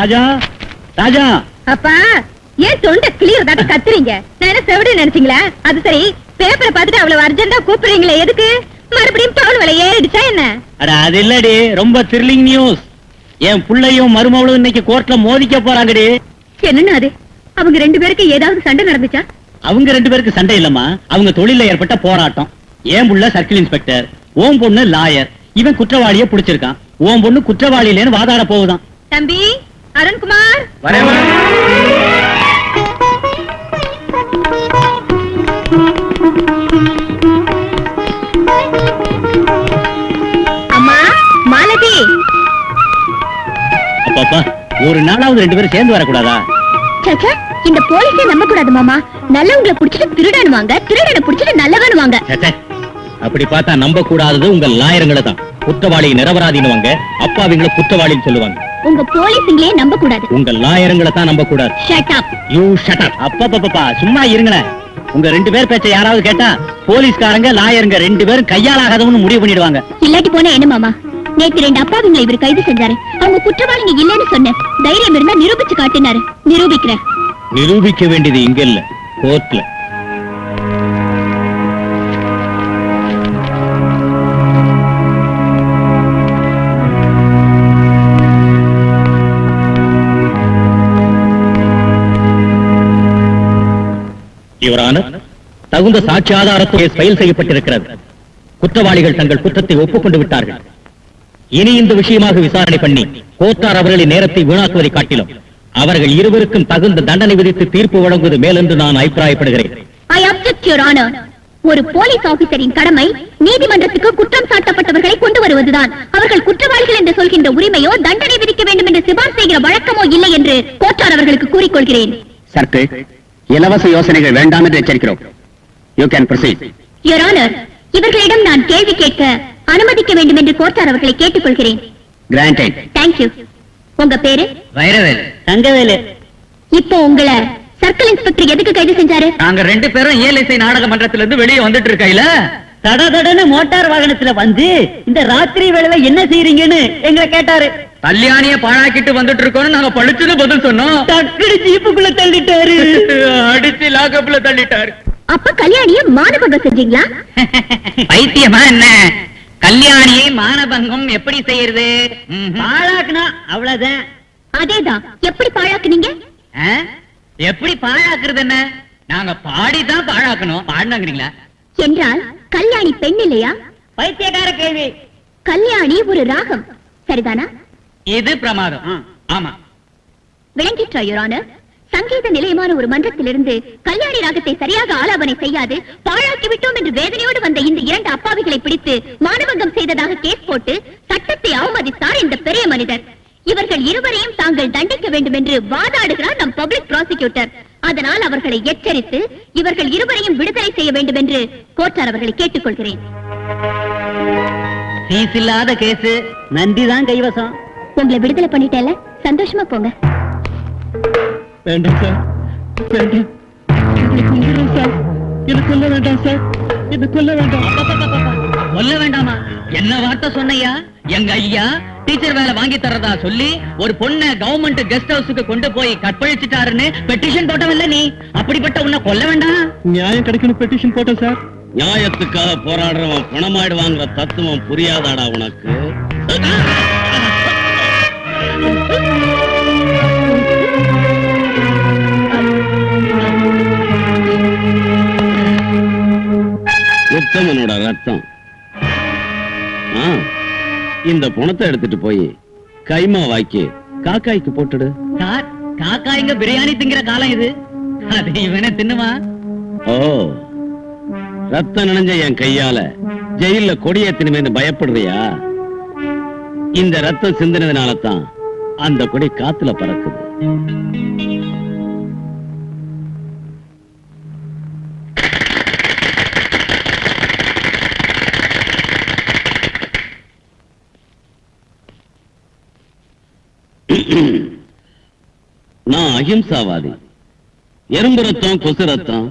ராஜா ராஜா. அப்பா ஏன் தொண்டை கிளியர் தாட்ட கத்துறீங்க? நான் என்ன செவிடு நினைச்சீங்களா? அது சரி, பேப்பரை பார்த்துட்டு அவ்வளவு அர்ஜென்டா கூப்பிடுறீங்களே எதுக்கு? மறுபடியும் பவுன் விலை ஏறிடுச்சா என்ன? அட அது இல்லடி, ரொம்ப த்ரில்லிங் நியூஸ். என் புள்ளையும் மருமகளும் இன்னைக்கு கோர்ட்ல மோதிக்க போறாங்கடி. என்னன்னா அது? அவங்க ரெண்டு பேருக்கு ஏதாவது சண்டை நடந்துச்சா? அவங்க ரெண்டு பேருக்கு சண்டை இல்லம்மா, அவங்க தொழில ஏற்பட்ட போராட்டம். என் புள்ள சர்க்கிள் இன்ஸ்பெக்டர், ஓம் பொண்ணு லாயர். இவன் குற்றவாளிய புடிச்சிருக்கான், ஓம் பொண்ணு குற்றவாளி இல்லைன்னு வாதாட போகுதான். தம்பி அருண்குமார், அம்மா மாலதி. அப்பா ஒரு நாளாவது ரெண்டு பேரும் சேர்ந்து வரக்கூடாதா? சச்சா, இந்த போலீஸை நம்ப கூடாது மாமா. நல்லவங்களை புடிச்சிட்டு திருடனுவாங்க, திருடனை புடிச்சிட்டு நல்லவனுவாங்க. அப்படி பார்த்தா நம்ப கூடாதது உங்க லாயருங்களை தான். குற்றவாளி நிரபராதினுவாங்க, அப்பாவிங்களை குற்றவாளின்னு சொல்லுவாங்க. உங்க போலீஸுங்களே நம்ப கூடாது, உங்க லாயருங்களை தான் நம்ப கூடாது. Shut up. You shut up. அப்பா சும்மா இருங்களேன். உங்க ரெண்டு பேர் பேச்ச யாராவது கேட்டா போலீஸ்காரங்க லாயருங்க ரெண்டு பேரும் கையாலாகாதவன்னு முடிவு பண்ணிடுவாங்க. இல்லாட்டி போனா என்ன மாமா? நேத்து ரெண்டு அப்பாவிங்களை இவர் கைது செஞ்சாரு. அவங்க குற்றவாளிங்க இல்லன்னு சொன்னேன். தைரியம் இருந்தா நிரூபிச்சு காட்டினாரு. நிரூபிக்கிறேன். நிரூபிக்க வேண்டியது இங்க இல்ல, கோர்ட்ல. யுவரான, தகுந்த சாட்சி ஆதாரத்தை ஃபைல் செய்யப்பட்டிருக்கிறது. குற்றவாளிகள் தங்கள் குற்றத்தை ஒப்புக்கொண்டு விட்டார்கள். இனி இந்த விஷயமாக விசாரணை பண்ணி கோர்ட்டார் அவர்களின் நேரத்தை வீணாக்குவதை காட்டிலும் அவர்கள் இருவருக்கும் தகுந்த தண்டனை விதித்து தீர்ப்பு வழங்குவது மேல் என்று நான் அபிப்பிராயப்படுகிறேன். I object, Your Honor. ஒரு போலீஸ் ஆபீசரின் கடமை நீதிமன்றத்துக்கு குற்றம் சாட்டப்பட்டவர்களை கொண்டு வருவதுதான். அவர்கள் குற்றவாளிகள் என்று சொல்கின்ற உரிமையோ தண்டனை விதிக்க வேண்டும் என்று சிபார்சு செய்கிற வழக்கமோ இல்லை என்று கோர்ட்டார் அவர்களுக்கு கூறிக்கொள்கிறேன். சர்க்கிள், இலவச யோசனைகள் வேண்டாம் என்று எச்சரிக்கிறோம். You can proceed. Your Honor, இவர்களிடம் நான் கேள்வி கேட்க அனுமதிக்க வேண்டும் என்று கோர்ட்டார் அவர்களை கேட்டுக்கொள்கிறேன். Granted. Thank you. உங்க பேரு? வைரவேல். தங்கவேலு. இப்போ உங்களை சர்க்கிள் இன்ஸ்பெக்டர் எதுக்கு கைது செஞ்சாரு? நாங்க ரெண்டு பேரும் ஏஎல்ஐசி நாடக மன்றத்துல இருந்து வெளியே வந்துட்டு இருக்கையில தடதடன்னு மோட்டார் வாகனத்துல வந்து இந்த ராத்திரி வேளையில என்ன செய்றீங்கன்னு எங்களை கேட்டாரு. கல்யாணிய பாழாக்கிட்டு வந்துட்டு இருக்கோம்னு நாங்க பழிச்சுன்னு பதில் சொன்னோம். டக்குனு ஜீப்புக்குள்ள தள்ளிட்டாரு, அடிச்சு லாக்கப்ல தள்ளிட்டாரு. அப்ப கல்யாணிய மானபங்கம் செஞ்சீங்களா? பைத்தியமா என்ன? கல்யாணியை மானபங்கம் எப்படி செய்யறது? பாழாக்குனா அவ்வளவுதான். அதேதான். எப்படி பாழாக்குனீங்க? எப்படி பாழாக்குறது என்ன? நாங்க பாடிதான் பாழாக்கணும். பாடினாங்கிறீங்களா? என்றால் கல்யாணி பெண் இல்லையா? பைத்தியக்கார கேள்வி. கல்யாணி ஒரு ராகம், சரிதானா? இது பிரமாதம். ஆமா, விளங்கிற்றா யுவர் ஆனர்? சங்கீத நிலையமான ஒரு மன்றத்திலிருந்து கல்யாணி ராகத்தை சரியாக ஆலாபனை செய்யாது பாழாக்கி விட்டோம் என்று வேதனையோடு வந்த இந்த இரண்டு அப்பாவிகளை பிடித்து மானபங்கம் செய்ததாக கேஸ் போட்டு சட்டத்தை அவமதித்தார் இந்த பெரிய மனிதர். இவர்கள் இருவரையும் தாங்கள் தண்டிக்க வேண்டும் என்று வாதாடுகிறார் நம் பப்ளிக் ப்ராசிக்யூட்டர். அதனால் அவர்களை எச்சரித்து இவர்கள் இருவரையும் விடுதலை செய்ய வேண்டும் என்று கோர்ட்டார் அவர்களை கேட்டுக்கொள்கிறேன். ஃபீஸ் இல்லாத கேஸ், நன்றிதான் கைவசம். உங்களை விடுதலை பண்ணிட்டேல, சந்தோஷமா போங்க. வேண்டாம் சார், வேண்டாம். இது கொல்ல வேண்டாம் சார், இது கொல்ல வேண்டாம். கொல்ல வேண்டாமா? என்ன வார்த்தை சொன்னையா? எங்க ஐயா டீச்சர் வேலை வாங்கி தரதா சொல்லி ஒரு பொண்ணை கவர்மெண்ட் கெஸ்ட் ஹவுஸுக்கு கொண்டு போய் கற்பழிச்சிட்டாருன்னு பெட்டிஷன் போட்டவல்ல நீ? அப்படிப்பட்ட உன்னை கொல்ல வேண்டாம். நியாயம் கிடைக்கணும் பெட்டிஷன் போட்ட சார். நியாயத்துக்காக போராடுறவன் பணமாயிடுவாங்கிற தத்துவம் புரியாதாடா உனக்கு? உத்தமனோட ரத்தம். இந்த பணத்தை எடுத்துட்டு போய் கைமா வாக்கி காக்காய்க்கு போட்டுடு. சார், காக்காய்ங்க பிரியாணி திங்கிற காலம் இது. அது இவனே தின்னுமா? ஓ, ரத்தம் நனைஞ்ச என் கையால ஜெயில கொடியேத்தினுமேன்னு பயப்படுறியா? இந்த ரத்தம் சிந்தினதுனால தான் அந்த கொடி காத்துல பறக்குது. நான் அஹிம்சாவாதி. எறும்பு ரத்தம், கொசு ரத்தம்,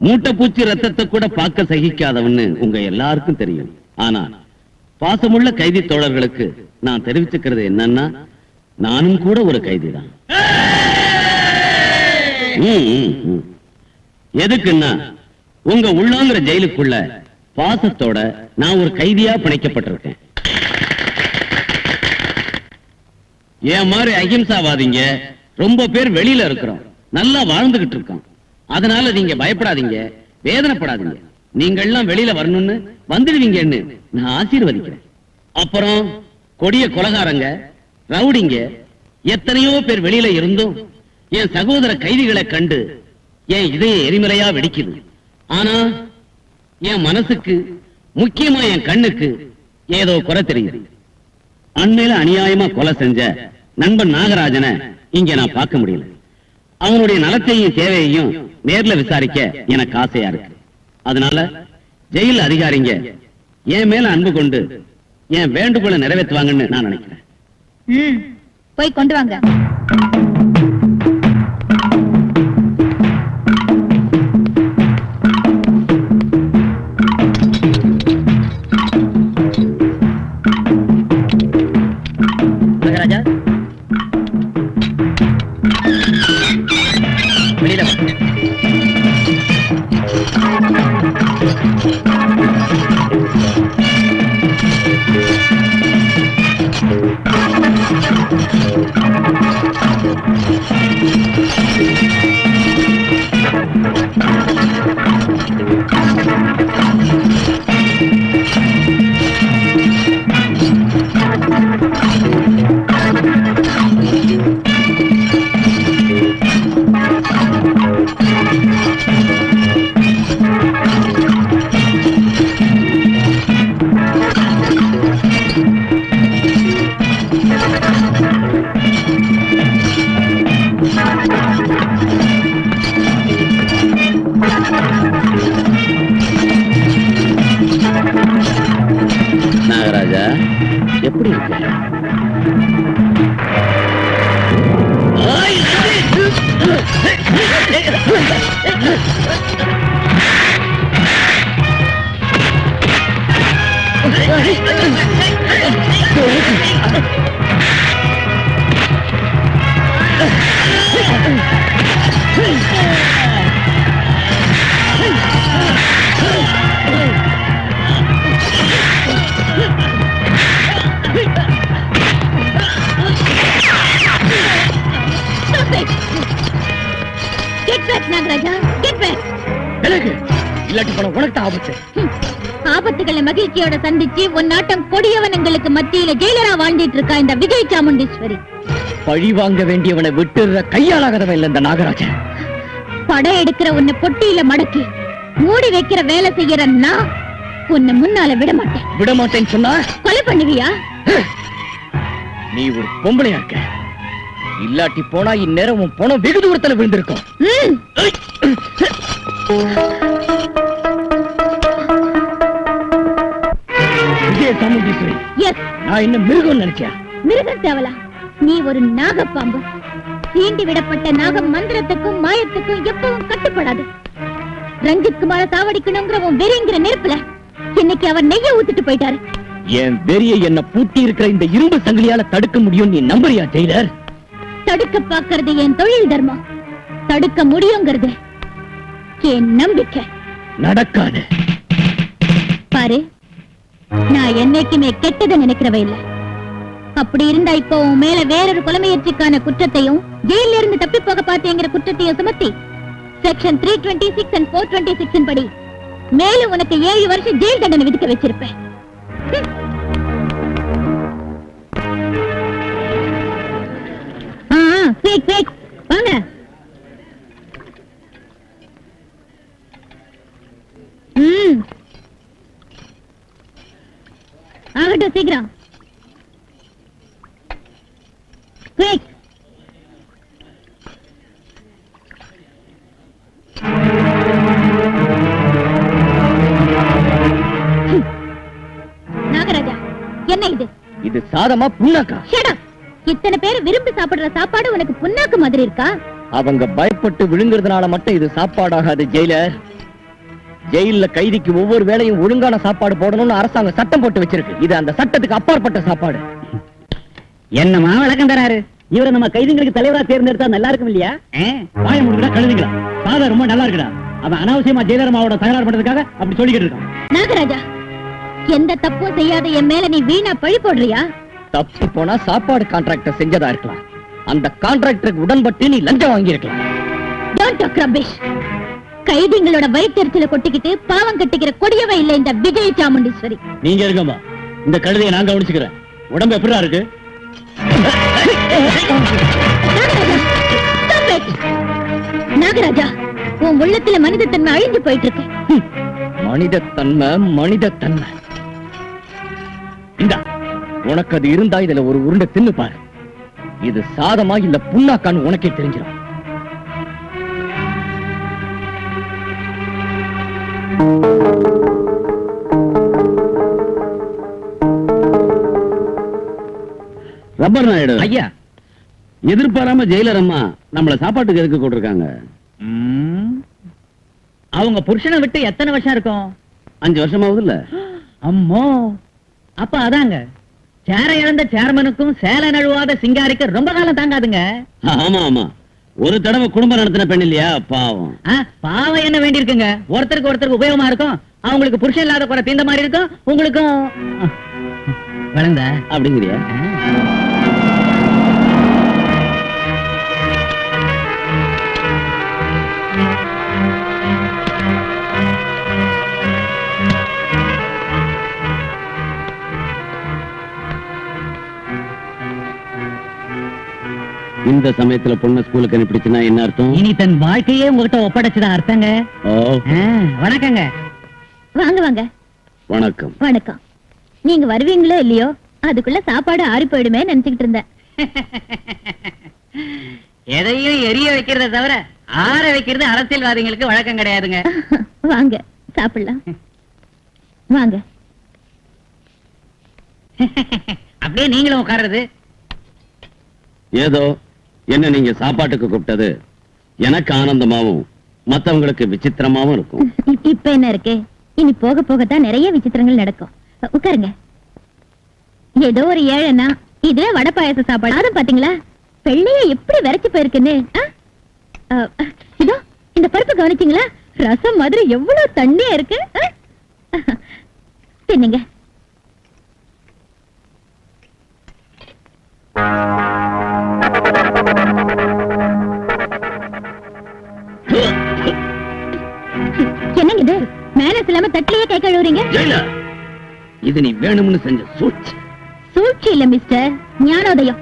மூட்டை பூச்சி ரத்தத்தை கூட பார்க்க சகிக்காதவன்னு உங்க எல்லாருக்கும் தெரியும். ஆனா பாசமுள்ள கைதி தோழர்களுக்கு நான் தெரிவிச்சுக்கிறது என்னன்னா, நானும் கூட ஒரு கைதிதான். எதுக்குன்னா உங்க உள்ளாங்கிற ஜெயிலுக்குள்ள பாசத்தோட நான் ஒரு கைதியா பிணைக்கப்பட்டிருக்கேன். என் மாதிரி அகிம்சாவாதிங்க ரொம்ப பேர் வெளியில இருக்கிறோம், நல்லா வாழ்ந்துகிட்டு இருக்கோம். அதனால நீங்க பயப்படாதீங்க, வேதனைப்படாதீங்க. நீங்க எல்லாம் வெளியில வரணும்னு வந்துடுவீங்கன்னு நான் ஆசீர்வதிக்கிறேன். அப்புறம் கொடிய கொலகாரங்க, ரவுடிங்க எத்தனையோ பேர் வெளியில இருந்தும் என் சகோதர கைதிகளை கண்டு என் இதய எரிமலையா வெடிக்குது. ஆனா என் மனசுக்கு, முக்கியமா என் கண்ணுக்கு ஏதோ குறை தெரியுது. அண்மையில அநியாயமா கொலை செஞ்ச நண்பன் நாகராஜனை இங்க நான் பார்க்க முடியல. அவனுடைய நலத்தையும் தேவையையும் நேர்ல விசாரிக்க எனக்கு ஆசையா இருக்கு. அதனால ஜெயில் அதிகாரிங்க என் மேல அன்பு கொண்டு என் வேண்டுகோளை நிறைவேற்றுவாங்கன்னு நான் நினைக்கிறேன். போய் கொண்டு வாங்க. நாகராஜா, வெளியில வா. நாகராஜா, எப்படி இருக்க? நாகராஜா, இல்லாட்டி போன உனக்கு ஆபத்து. ஆபத்துகளை மகிழ்ச்சியோட சந்திச்சு உன் நாட்டம் கொடியவனங்களுக்கு மத்தியில ஜெயிலரா வாழ்ந்துட்டு இருக்கா இந்த விஜய் சாமுண்டீஸ்வரி. பழி வாங்க வேண்டியவனை விட்டுற கையாளாகதவன் இல்ல இந்த நாகராஜன். படம் எடுக்கிற உன்னை பொட்டியில மடக்கி மூடி வைக்கிற வேலை செய்யற நான் உன்னை முன்னால விட மாட்டேன். விட மாட்டேன்னு சொன்னா கொலை பண்ணுவியா? நீ ஒரு பொம்பளையா இருக்க. இல்லாட்டி போனா இந்நேரம் உன் பணம் வெகு தூரத்துல விழுந்திருக்கும். விஜய சாமுண்டீஸ்வரி, நான் என்ன மிருகம் நினைச்சேன்? மிருகம் தேவலா, நீ ஒரு நாகப்பாம்பு. தீண்டி விடப்பட்ட நாகம் மந்திரத்துக்கும் மாயத்துக்கும் எப்பவும் கட்டுப்படாது. ரஞ்சித் குமார சாவடிக்கணுங்கிற உன் வெறிங்கிற நெருப்புல இன்னைக்கு அவர் நெய்ய ஊத்திட்டு போயிட்டாரு. என் வெறியை என்ன பூட்டி இருக்கிற இந்த இரும்பு சங்கிலியால தடுக்க முடியும் நீ நம்புறியா ஜெயிலர்? தடுக்க பாக்குறது என் தொழில் தர்மம், தடுக்க முடியுங்கிறது என் நம்பிக்கை. நடக்காது. பாரு, நான் என்னைக்குமே கெட்டதை நினைக்கிறவ இல்ல. அப்படி இருந்தா இப்போ உன் மேல வேறொரு கொலை முயற்சிக்கான குற்றத்தையும் ஜெயில இருந்து தப்பி போக பார்த்தேங்கிற குற்றத்தையும் சுமத்தி செக்ஷன் 326 and 426 படி மேலும் உனக்கு 7 வருஷம் ஜெயில் தண்டனை விதிக்க வச்சிருப்பேன். வாங்க. ஆகட்டும், சீக்கிரம். குயிக். நாகராஜா, என்ன இது? இது சாதமா புண்ணாக்கா? Shut up. இத்தனை பேர் விரும்பி சாப்பிடுற சாப்பாடு உனக்கு புண்ணாக்கு மாதிரி இருக்கா? அவங்க பயப்பட்டு விழுங்குறதுனால மட்டும் இது சாப்பாடாகாது ஜெயிலர். ஜெயில கைதிக்கு ஒவ்வொரு வேளையும் ஒழுங்கான சாப்பாடு போடணும்னு அரசாங்கம் சட்டம் போட்டு வச்சிருக்கு. இது அந்த சட்டத்துக்கு அப்பாற்பட்ட சாப்பாடு. என்னமா விளக்கம் தராரு? இவரை நம்ம கைதிகளுக்கு தலைவரா தேர்ந்தெடுத்தா நல்லா இருக்கும் இல்லையா? வாய முடிஞ்சா கழுதுங்களா? சாதா ரொம்ப நல்லா இருக்குடா. அவன் அனாவசியமா ஜெயலலிதாவோட தகராறு பண்றதுக்காக அப்படி சொல்லிக்கிட்டு இருக்கான். நாகராஜா, எந்த தப்பும் செய்யாத என் மேல நீ வீணா பழி போடுறியா? தப்பு போனா சாப்பாடு கான்ட்ராக்ட செஞ்சதா இருக்கலாம். அந்த கான்ட்ராக்டருக்கு உடன்பட்டு நீ லஞ்சம் வாங்கி இருக்கலாம். Don't talk rubbish. கைதிகளோட வயிற்றெரிச்சல கொட்டிக்கிட்டு பாவம் கட்டிக்கிற கொடியவ இல்ல இந்த விஜய சாமுண்டீஸ்வரி. நீங்க இருக்கமா, இந்த கழுதையை நான் கவனிச்சுக்கிறேன். உடம்பு எப்படிடா இருக்கு? நாகராஜா, உன் உள்ளத்துல மனிதத்தன்மை அழிஞ்சு போயிட்டு இருக்கு. மனிதத்தன்மை இந்த உனக்கு அது இருந்தா இதுல ஒரு உருண்டை தின்னு பாரு. இது சாதமா இல்ல புண்ணாக்கான்னு உனக்கே தெரிஞ்சிடும். ரப்பர் நாயுடு ஐயா, எதிர்பாராம ஜெயிலர் அம்மா நம்மள சாப்பாட்டுக்கு எதுக்கு கூட்டிருக்காங்க? அவங்க புருஷனை விட்டு எத்தனை வருஷம் இருக்கும்? 5 வருஷமாவது இல்ல. அம்மோ, அப்ப அதாங்க சேர இழந்த சேர்மனுக்கும் சேலை நழுவாத சிங்காரிக்கு ரொம்ப காலம் தாங்காதுங்க. ஆமா ஆமா, ஒரு தடவை குடும்பம் நடத்தின பெண் இல்லையா, பாவம். பாவம் என்ன வேண்டி இருக்குங்க? ஒருத்தருக்கு உபயோகமா இருக்கும். அவங்களுக்கு புருஷன் இல்லாத குறை தீந்த மாதிரி இருக்கும். உங்களுக்கும் வளர்ந்த அப்படிங்கிறியா? இந்த சமயத்துல பொண்ணு ஸ்கூலுக்கு அனுப்பிடுச்சுன்னா என்ன அர்த்தம்? இனி தன் வாழ்க்கையே உங்ககிட்ட ஒப்படைச்சுதான் அர்த்தங்க. வணக்கங்க. வாங்க வாங்க. வணக்கம். வணக்கம். நீங்க வருவீங்களோ இல்லையோ, அதுக்குள்ள சாப்பாடு ஆறி போயிடுமே நினைச்சுக்கிட்டு இருந்தேன். எதையும் எரிய வைக்கிறத தவிர ஆற வைக்கிறது அரசியல்வாதிகளுக்கு வழக்கம் கிடையாதுங்க. வாங்க சாப்பிடலாம். வாங்க. அப்படியே நீங்களும் உட்கார்றது. ஏதோ என்ன நீங்க சாப்பாட்டுக்கு கூப்பிட்டது எனக்கு ஆனந்தமாவும் மத்தவங்களுக்கு விசித்திரமாவும் இருக்கும். இப்ப என்ன இருக்கு? இனி போக போகத்தான் நிறைய விசித்திரங்கள் நடக்கும். உட்காருங்க. ஏதோ ஒரு ஏழைனா இது வடை பாயச சாப்பாடு. அதுவும் பாத்தீங்களா வெள்ளைய எப்படி விரைச்சு போயிருக்குன்னு. இதோ இந்த பருப்பு கவனிச்சீங்களா? ரசம் மாதிரி எவ்வளவு தண்ணியா இருக்கு. தின்னுங்க. என்னங்க இது? மேனஸ் இல்லாம தட்டிலேயே கை கழுவுறீங்க. இது நீ வேணும்னு செஞ்ச சூழ்ச்சி. சூழ்ச்சி இல்ல மிஸ்டர், ஞானோதயம்.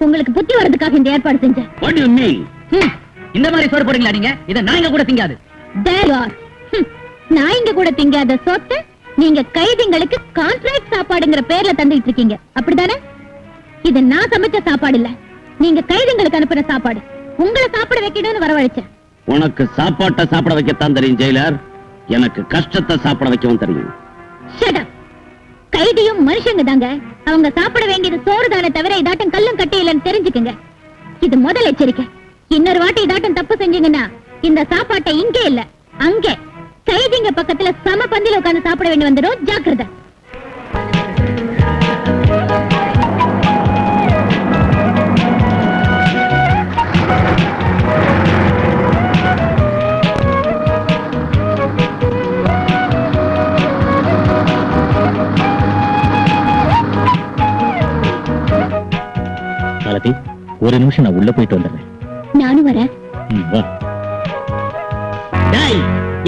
உங்களுக்கு புத்தி வரதுக்காக இந்த ஏற்பாடு செஞ்சேன். What do you mean? இந்த மாதிரி சோறு போடுறீங்களா நீங்க? இத நாங்க கூட திங்காது. There you are. நாய்ங்க கூட திங்காத சோத்தை நீங்க கைதிங்களுக்கு கான்ட்ராக்ட் சாப்பாடுங்கிற பேர்ல தந்துட்டு இருக்கீங்க. அப்படிதானே? இது நான் சமைச்ச சாப்பாடு இல்ல, நீங்க கைதிங்களுக்கு அனுப்புற சாப்பாடு. உங்களை சாப்பிட வைக்கணும்னு வரவழைச்சேன். உனக்கு சாப்பாட்டை சாப்பிட வைக்கத்தான் தெரியும் ஜெயிலர். எனக்கு கஷ்டத்தை சாப்பிட வைக்கவும் தெரியும். Shut up. கைதியும் மனுஷங்க தாங்க. அவங்க சாப்பிட வேண்டியது சோறு தானே தவிர இதாட்டம் கல்லும் கட்டி இல்லைன்னு தெரிஞ்சுக்குங்க. இது முதல் எச்சரிக்கை. இன்னொரு வாட்டி இதாட்டம் தப்பு செஞ்சீங்கன்னா இந்த சாப்பாட்டை இங்கே இல்ல அங்கே கைதிங்க பக்கத்துல சம பந்தில உட்கார்ந்து சாப்பிட வேண்டி வந்துடும். ஜாக்கிரதை. காலத்தி, ஒரு நிமிஷம் நான் உள்ள போயிட்டு வந்துடுறேன். நானும் வரேன்.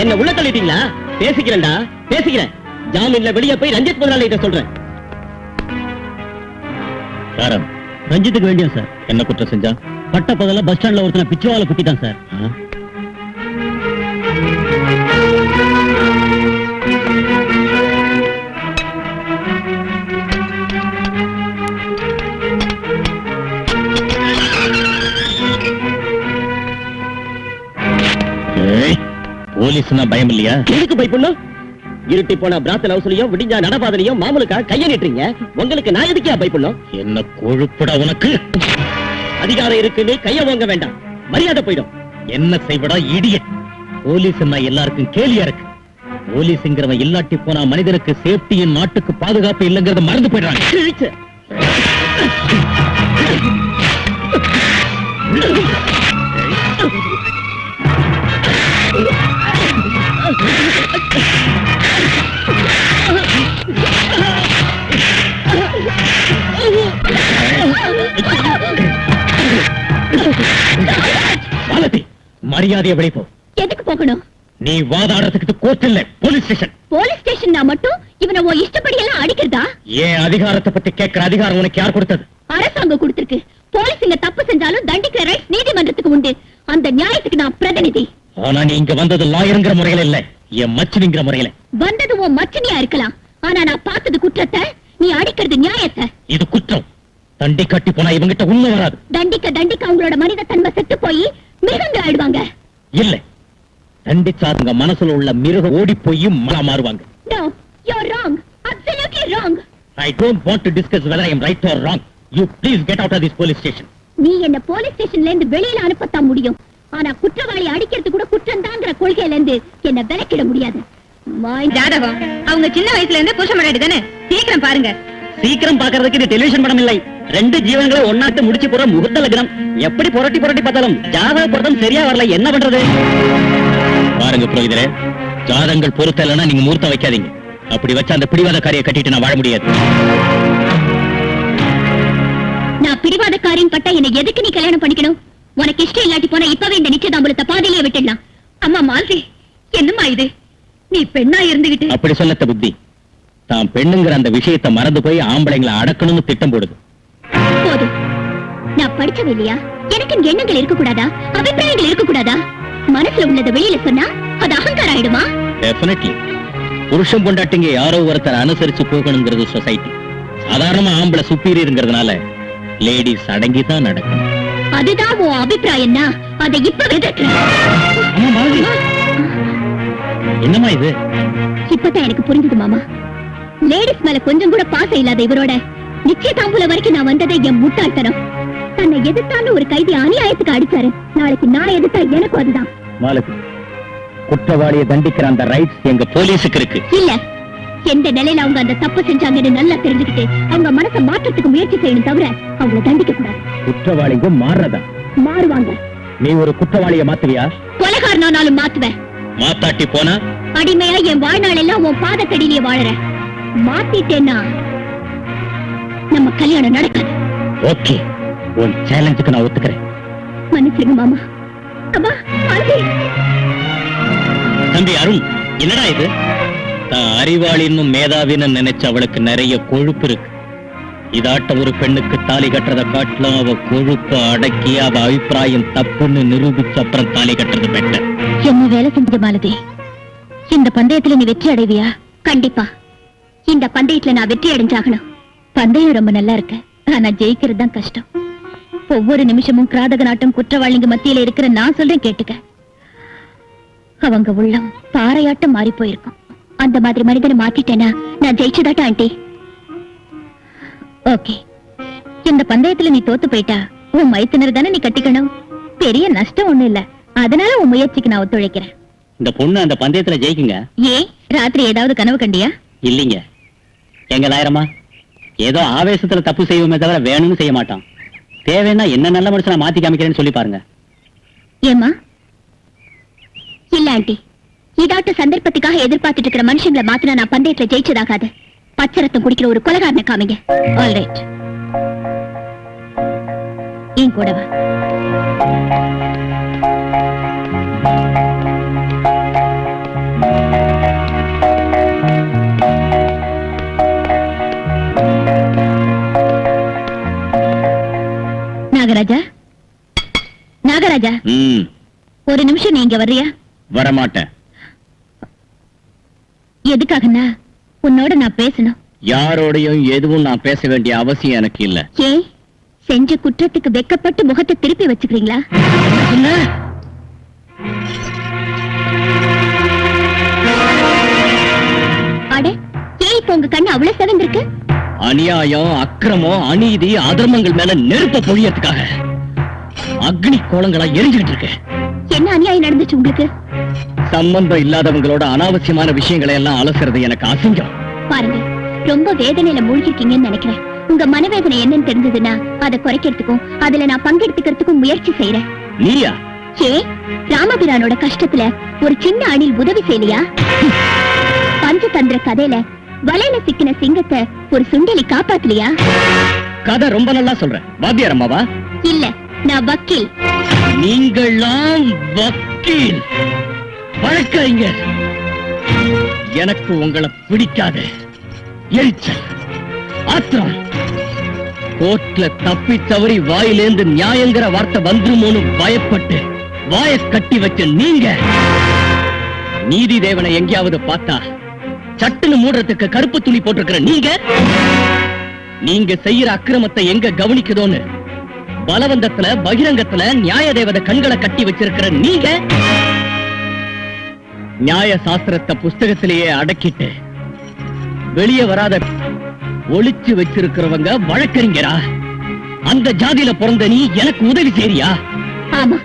என்ன உள்ள தள்ளிட்டீங்களா? பேசிக்கிறேன்டா, பேசிக்கிறேன். ஜாமீன்ல வெளியே போய் ரஞ்சித் முதலாளிகிட்ட சொல்றேன். காரம் ரஞ்சித்துக்கு வேண்டியும் சார். என்ன குற்றம் செஞ்சா? பட்ட பகல பஸ் ஸ்டாண்ட்ல ஒருத்தனை பிச்சுவால குத்திட்டான் சார். போலீஸ்னா பயம் இல்லையா? எதுக்கு பயப்படணும்? இருட்டி போன பிராத்தல் ஹவுஸ்லயும் விடிஞ்சா நடபாதலையும் மாமூலுக்கா கைய நீட்டுறீங்க. உங்களுக்கு நான் எதுக்கே பயப்படணும்? என்ன கொழுப்படா உனக்கு? அதிகாரம் இருக்குன்னு கைய வாங்க வேண்டாம், மரியாதை போயிடும். என்ன செய்வடா இடியட்? போலீஸ் எல்லாருக்கும் கேலியா இருக்கு. போலீஸ்ங்கிறவன் இல்லாட்டி போனா மனிதனுக்கு சேஃப்டியின் நாட்டுக்கு பாதுகாப்பு இல்லைங்கிறத மறந்து போயிடுறாங்க. மாலதி, மரியாதையை வெளிப்போ. எதுக்கு போகணும்? நீ வாதாடுறதுக்கு கோர்ட் இல்ல, போலீஸ் ஸ்டேஷன். போலீஸ் ஸ்டேஷன் மட்டும் இவனை உன் இஷ்டப்படி எல்லாம் அடிக்கிறதா? ஏன் அதிகாரத்தை பத்தி கேட்கிற அதிகாரம் உனக்கு யார் கொடுத்தது? அரசாங்கம் கொடுத்திருக்கு. போலீஸ் இங்க தப்பு செஞ்சாலும் தண்டிக்கிற ரைட்ஸ் நீதிமன்றத்துக்கு உண்டு. அந்த நியாயத்துக்கு நான் பிரதிநிதி. ஆனா நீ இங்க வந்தது லாயருங்கிற முறையில இல்ல, என் மச்சினிங்கிற முறையில. வந்தது உன் மச்சனியா இருக்கலாம், ஆனா நான் பார்த்தது குற்றத்தை, நீ அடிக்கிறது நியாயத்தை. இது குற்றம். தண்டி கட்டி போனா இவங்கிட்ட உண்மை வராது. தண்டிக்க தண்டிக்க அவங்களோட மனித தன்மை செத்து போய் மிருகங்கள் ஆயிடுவாங்க. இல்ல, தண்டிச்சாதுங்க மனசுல உள்ள மிருகம் ஓடி போய் மாறுவாங்க. No, you're wrong. Absolutely wrong. I don't want to discuss whether I am right or wrong. You please get out of this police station. நீ என்ன போலீஸ் ஸ்டேஷன்ல இருந்து வெளியில அனுப்பத்தான் முடியும், ஆனா குற்றவாளி அடிக்கிறது கூட குற்றம் தாங்கிற கொள்கையில இருந்து என்ன விலக்கிட முடியாது. ஜாதகம் அவங்க சின்ன வயசுல இருந்து புருஷ மராடி தானே, சீக்கிரம் பாருங்க. சீக்கிரம் பாக்குறதுக்கு இது டெலிவிஷன் படம் இல்லை. ரெண்டு ஜீவன்களை ஒன்னாட்டு முடிச்சு போற முகூர்த்த லக்னம். எப்படி புரட்டி புரட்டி பார்த்தாலும் ஜாதக பொருத்தம் சரியா வரல, என்ன பண்றது? பாருங்க புரோகிதரே, ஜாதகங்கள் பொருத்தலைன்னா நீங்க முகூர்த்தம் வைக்காதீங்க. அப்படி வச்சா அந்த பிடிவாதக்காரியை கட்டிட்டு நான் வாழ முடியாது. நான் பிடிவாதக்காரின் பட்டா என்ன எதுக்கு நீ கல்யாணம் பண்ணிக்கணும்? உனக்கு இஷ்டம் இல்லாட்டி போனா இப்பவே இந்த நிச்சயதாம்பூலத்தை பாதியிலேயே விட்டுடலாம். அம்மா மால்தி, என்னம்மா இது? நீ பெண்ணா இருந்துகிட்டு அப்படி சொல்லத்த புத்தி தான் பெண்ணுங்கிற அந்த விஷயத்தை மறந்து போய் ஆம்பளைங்களை அடக்கணும்னு திட்டம் போடுது. போதும், நான் படிச்சது இல்லையா? எனக்கு எண்ணங்கள் இருக்க கூடாதா? அபிப்பிராயங்கள் இருக்க கூடாதா? மனசுல உள்ளதை வெளியில சொன்னா அது அகங்காரம் ஆயிடுமா? டெஃபினெட்லி. புருஷன் பொண்டாட்டிங்க யாரோ ஒருத்தர் அனுசரிச்சு போகணுங்கிறது சொசைட்டி. சாதாரணமா ஆம்பளை சுப்பீரியர்ங்கிறதுனால லேடிஸ் அடங்கிதான் நடக்கணும். அதுதான் உன் அபிப்பிராயம்னா அதை இப்ப எதிர்க்கிறேன். என்னம்மா இது? இப்பதான் எனக்கு புரிஞ்சது மாமா. லேடிஸ் மேல கொஞ்சம் கூட பாசம் இல்லாத இவரோட நிச்சயதாம்பூல வரைக்கும் நான் வந்ததே என் முட்டாள்தனம். தன்னை எதிர்த்தாலும் ஒரு கைதி அநியாயத்துக்கு அடிச்சாரு. நாளைக்கு நான் எதிர்த்தா எனக்கும் அதுதான். மாலதி, குற்றவாளியை தண்டிக்கிற அந்த ரைட்ஸ் எங்க போலீஸுக்கு இருக்கு. இல்ல, எந்த நிலையில அவங்க அந்த தப்பு செஞ்சாங்கன்னு நல்லா தெரிஞ்சுக்கிட்டு அவங்க மனசை மாற்றத்துக்கு முயற்சி செய்யணும், தவிர அவங்கள தண்டிக்க கூடாது. குற்றவாளிங்க மாறுறதா? மாறுவாங்க. நீ ஒரு குற்றவாளியை மாத்துவியா? கொலைகாரனானாலும் மாத்துவேன். மாத்தாட்டி போனா அடிமையா என் வாழ்நாள் எல்லாம் உன் பாதத்தடியிலேயே வாழறேன். மாத்திட்டேன்னா நம்ம கல்யாணம் நடக்காது. ஓகே, உன் சேலஞ்சுக்கு நான் ஒத்துக்கிறேன். மன்னிச்சிருங்க மாமா. அம்மா, மாலதி. தம்பி அருண், என்னடா இது? தான் அறிவாளின்னு மேதாவின்னு நினைச்ச அவளுக்கு நிறைய கொழுப்பு இருக்கு. இதாட்ட ஒரு பெண்ணுக்கு தாலி கட்டுறதை காட்டலாம் அவ கொழுப்ப அடக்கி அவ அபிப்பிராயம் தப்புன்னு நிரூபிச்சு அப்புறம் தாலி கட்டுறது பெட்டர். என்ன வேலை செஞ்ச மாலதி? இந்த பந்தயத்துல நீ வெற்றி அடைவியா? கண்டிப்பா. இந்த பந்தயத்துல நான் வெற்றி அடைஞ்சாகணும். பந்தயம் ரொம்ப நல்லா இருக்கு, ஆனா ஜெயிக்கிறது தான் கஷ்டம். ஒவ்வொரு நிமிஷமும் கிராதக நாட்டம் குற்றவாளிங்க மத்தியில இருக்கிற நான் சொல்றேன் கேட்டுக்க. அவங்க உள்ளம் பாறையாட்டம் மாறி போயிருக்கும். அந்த மாதிரி மனிதனை மாத்திட்டேனா நான் ஜெயிச்சதாட்டா ஆண்டி. ஓகே, இந்த பந்தயத்துல நீ தோத்து போயிட்டா உன் மைத்தினர் தானே நீ கட்டிக்கணும். பெரிய நஷ்டம் ஒண்ணு இல்ல, அதனால உன் முயற்சிக்கு நான் ஒத்துழைக்கிறேன். இந்த பொண்ணு அந்த பந்தயத்துல ஜெயிக்குங்க. ஏன், ராத்திரி ஏதாவது கனவு கண்டியா? இல்லீங்க, எங்க லாயரமா ஏதோ ஆவேசத்துல தப்பு செய்வோமே தவிர வேணும்னு செய்ய மாட்டான். தேவைன்னா என்ன நல்ல மனுஷனா மாத்தி காமிக்கிறேன்னு சொல்லி பாருங்க. ஏமா? இல்ல ஆண்டி, இதாட்ட சந்தர்ப்பத்துக்காக எதிர்பார்த்துட்டு இருக்கிற மனுஷங்களை மாத்தினா நான் பந்தயத்துல ஜெயிச்சதாகாது. பச்சரத்தம் குடிக்கிற ஒரு கொலைகாரனை காமிங்க. ஆல் ரைட், என் கூட வா. நாகராஜா, நாகராஜா, ஒரு நிமிஷம் நீங்க வர்றியா? வரமாட்டேன். எதுக்காகனா உன்னோட நான் பேசணும். யாரோடையும் எதுவும் நான் பேச வேண்டிய அவசியம் எனக்கு இல்ல. ஏன், செஞ்ச குற்றத்துக்கு வெக்கப்பட்டு முகத்தை திருப்பி வச்சுக்கிறீங்களா? அட, ஏன் இப்ப உங்க கண்ணு அவ்வளவு சிவந்திருக்கு? அநியாயம், அக்கிரமம், அநீதி, அதர்மங்கள் மேல நெருப்ப பொழியறதுக்காக அக்னி கோலங்களா எரிஞ்சுக்கிட்டு இருக்க. என்ன அநியாயம் நடந்துச்சு உங்களுக்கு? சம்பந்தம் இல்லாதவங்களோட அனாவசியமான விஷயங்களை எல்லாம் அலசுறது எனக்கு அசிங்கம். பாருங்க, ரொம்ப வேதனையில மூழ்கிருக்கீங்கன்னு நினைக்கிறேன். உங்க மனவேதனை என்னன்னு தெரிஞ்சதுன்னா அதை குறைக்கிறதுக்கும் அதுல நான் பங்கெடுத்துக்கிறதுக்கும் முயற்சி செய்யறேன். நீயா? ஏ, ராமபிரானோட கஷ்டத்துல ஒரு சின்ன அணில் உதவி செய்யலையா? பஞ்சதந்திர கதையில வலையில சிக்கின சிங்கத்தை ஒரு சுண்டலி காப்பாத்தலையா? கதை ரொம்ப நல்லா சொல்ற. வாத்தியார் அம்மாவா? இல்ல, நான் வக்கீல். நீங்களாம் வக்கீல் வழக்கறிஞர். எனக்கு உங்களை பிடிக்காது. எரிச்சல், ஆத்திரம். கோர்ட்ல தப்பி தவறி வாயிலேந்து நியாயங்கிற வார்த்தை வந்துருமோன்னு பயப்பட்டு வாயை கட்டி வச்ச நீங்க நீதி தேவனை எங்கேயாவது பார்த்தா சட்டுன்னு மூடுறதுக்கு கருப்பு துணி போட்டிருக்கிற நீங்க செய்யற அக்கிரமத்தை எங்க கவனிக்குதோன்னு பலவந்தத்துல பகிரங்கத்துல நியாய தேவத கண்களை கட்டி வச்சிருக்கிற நீங்க நியாய சாஸ்திரத்தை புஸ்தகத்திலேயே அடக்கிட்டு வெளியே வராத ஒளிச்சு வச்சிருக்கிறவங்க வழக்கறிஞரா? அந்த ஜாதியில பிறந்த நீ எனக்கு உதவி செய்றியா? ஆமா,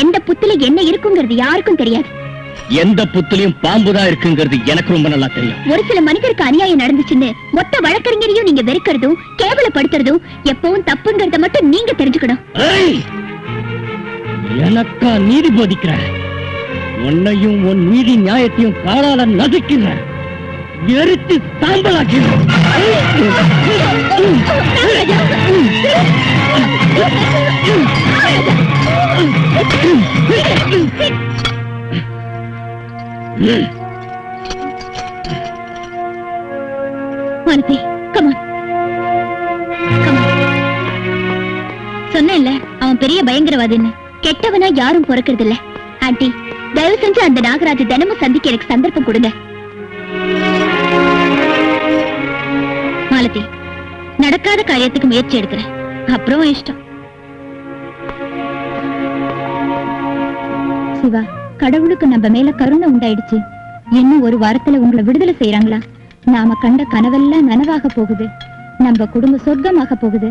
எந்த புத்துல என்ன இருக்குங்கிறது யாருக்கும் தெரியாது. எந்த புத்துலயும் பாம்புதான் இருக்குங்கிறது எனக்கு ரொம்ப நல்லா தெரியும். ஒரு சில மனிதருக்கு அநியாயம் நடந்துச்சுன்னு மொத்த வழக்கறிஞரையும் நீங்க வெறுக்கிறதும் கேவலப்படுத்துறதும் எப்பவும் தப்புங்கிறத மட்டும் நீங்க தெரிஞ்சுக்கணும். எனக்கா நீதி போதிக்கிற? உன்னையும் உன் நீதி நியாயத்தையும் காலால நசுக்கிற, எரித்து சாம்பலாக்கிற. Malathi, come on. சொன்னேன்ல, அவன் பெரிய பயங்கரவாதின்னு. கெட்டவனா யாரும் பிறக்கிறது இல்ல. ஆண்டி, தயவு செஞ்சு அந்த நாகராஜ தினமும் சந்திக்க எனக்கு சந்தர்ப்பம் கொடுங்க. மாலதி, நடக்காத காரியத்துக்கு முயற்சி எடுக்கிறேன். அப்புறம் இஷ்டம். சிவா, கடவுளுக்கு நம்ம மேல கருணை உண்டாயிடுச்சு. இன்னும் ஒரு வாரத்துல உங்களை விடுதலை செய்யறாங்களா? நாம கண்ட கனவெல்லாம் நனவாக போகுது. நம்ம குடும்ப சொர்க்கமாக போகுது.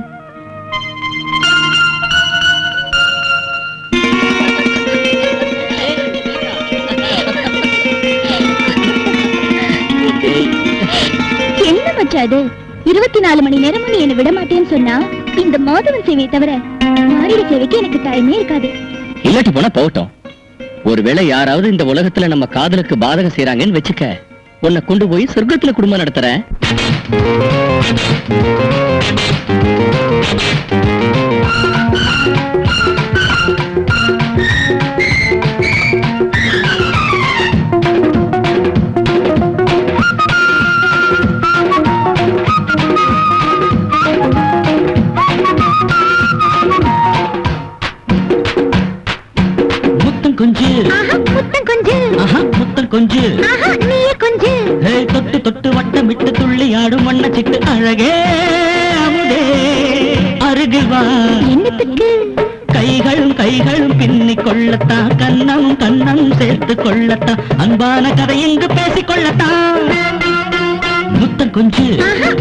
என்ன மச்சாது, 24 மணி நேரமும் நீ என்ன விட மாட்டேன்னு சொன்னா இந்த மாதவன் சேவையை தவிர மாறிட சேவைக்கு எனக்கு டைமே இருக்காது. இல்லாட்டி போனா போகட்டும். ஒருவேளை யாராவது இந்த உலகத்துல நம்ம காதலுக்கு பாதகம் செய்யறாங்கன்னு வச்சுக்க, உன்னை கொண்டு போய் சொர்க்கத்துல குடும்பம் நடத்துறேன். தொட்டு தொட்டு வட்டமிட்டு துள்ளி ஆடும் வண்ண சிட்டு அழகே அமுதே அருகில் வா. கைகளும் கைகளும் பின்னிக் கொள்ளத்தான், கண்ணமும் கண்ணமும் சேர்த்து கொள்ளத்தான், அன்பான கதை எங்கு பேசிக் கொள்ளத்தான். முத்தம் கொஞ்சு,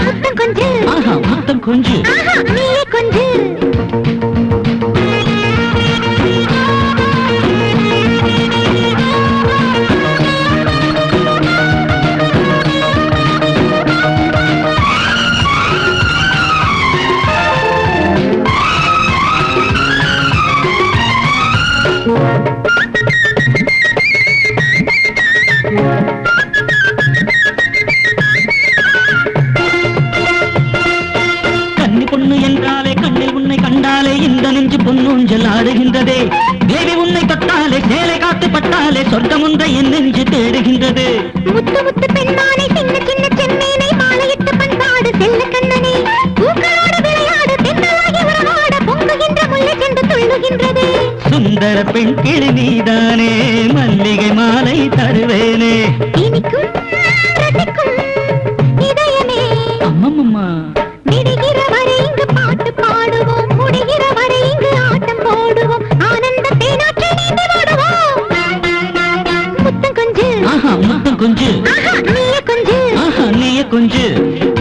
முத்தம் கொஞ்சு, ஆஹா முத்தம் கொஞ்சு, நீயே கொஞ்சு. கன்னி பொண்ணு என்றாலே கண்ணில் உன்னை கண்டாலே இந்த நெஞ்சு பொன்னூஞ்சல் ஆடுகின்றதே. தேவி உன்னை தொட்டாலே சேலை காத்து பட்டாலே சொர்க்கம் ஒன்றை என் நெஞ்சு தேடுகின்றது. முத்து முத்து பெண்மானை சின்ன சின்ன செம்மீனை மாலையிட்டு பண்பாடு செல்ல கண்ணனே, பூக்களோடு விளையாடு தென்னலாகி உறவாட பொங்குகின்ற முல்லை சென்று துள்ளுகின்றது. சுந்தர பெண் கிளி நீதானே, மல்லிகை மாலை தருவேனே. இனிக்கும் ரசிக்கும் இதயமே அம்மம்மா, விடுகிற வரை இங்கு பாட்டு பாடுவோம், முடிகிற வரை இங்கு ஆட்டம் போடுவோம், ஆனந்த தேனாற்றை நீந்தி வாடுவோம். முத்தம் கொஞ்சு, ஆஹா முத்தம் கொஞ்சு, ஆஹா நீயே கொஞ்சு, ஆஹா நீயே கொஞ்சு.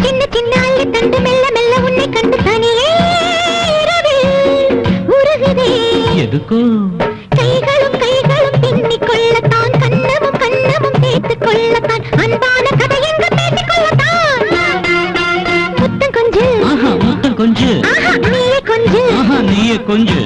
சின்ன சின்ன அள்ளி தண்டு மெல்ல மெல்ல உன்னை கண்டு தனியே இரவில் உருகுதே. எதுக்கோ? கைகளும் கைகளும் பின்னிக் கொள்ளத்தான், கண்ணமும் கண்ணமும் சேர்த்துக் கொள்ளத்தான், அன்பான கதை எங்கு பேசிக் கொள்ளத்தான். முத்தம் கொஞ்சு, ஆஹா கொஞ்சு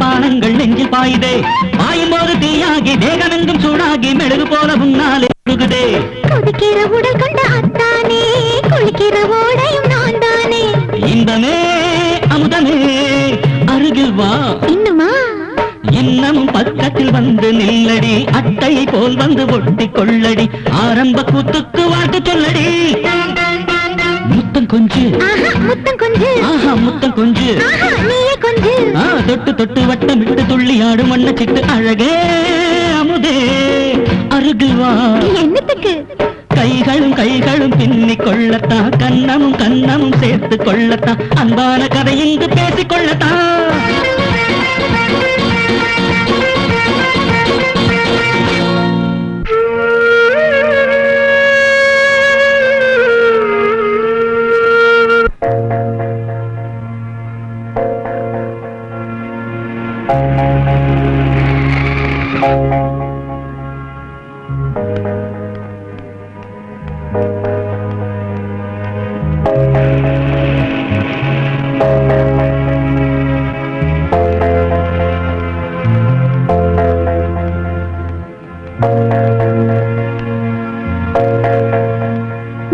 பானங்கள் நெஞ்சில் பாயுதே பாயும் போது தீயாகி தேகமெங்கும் சூடாகி மெழுகு போல முன்னாலே உருகுதே கொதிக்கிற உடல் கொண்ட அத்தானே குளிக்கிற ஓடையும் நான் தானே இன்பமே அமுதமே அருகில் வா இன்னுமா இன்னமும் பக்கத்தில் வந்து நில்லடி அட்டையை போல் வந்து ஒட்டி கொள்ளடி ஆரம்ப கூத்துக்கு வாழ்த்து சொல்லடி முத்தம் கொஞ்சு முத்தம் கொஞ்சு முத்தம் கொஞ்சு நீயே கொஞ்சு தொட்டு தொட்டு வட்டமிட்டு துள்ளி ஆடும் வண்ண சிட்டு அழகே அமுதே அருகில் வா என்னத்துக்கு கைகளும் கைகளும் பின்னிக் கொள்ளத்தான் கண்ணமும் கண்ணமும் சேர்த்து கொள்ளத்தான் அன்பான கதை இங்கு பேசிக் கொள்ளத்தான்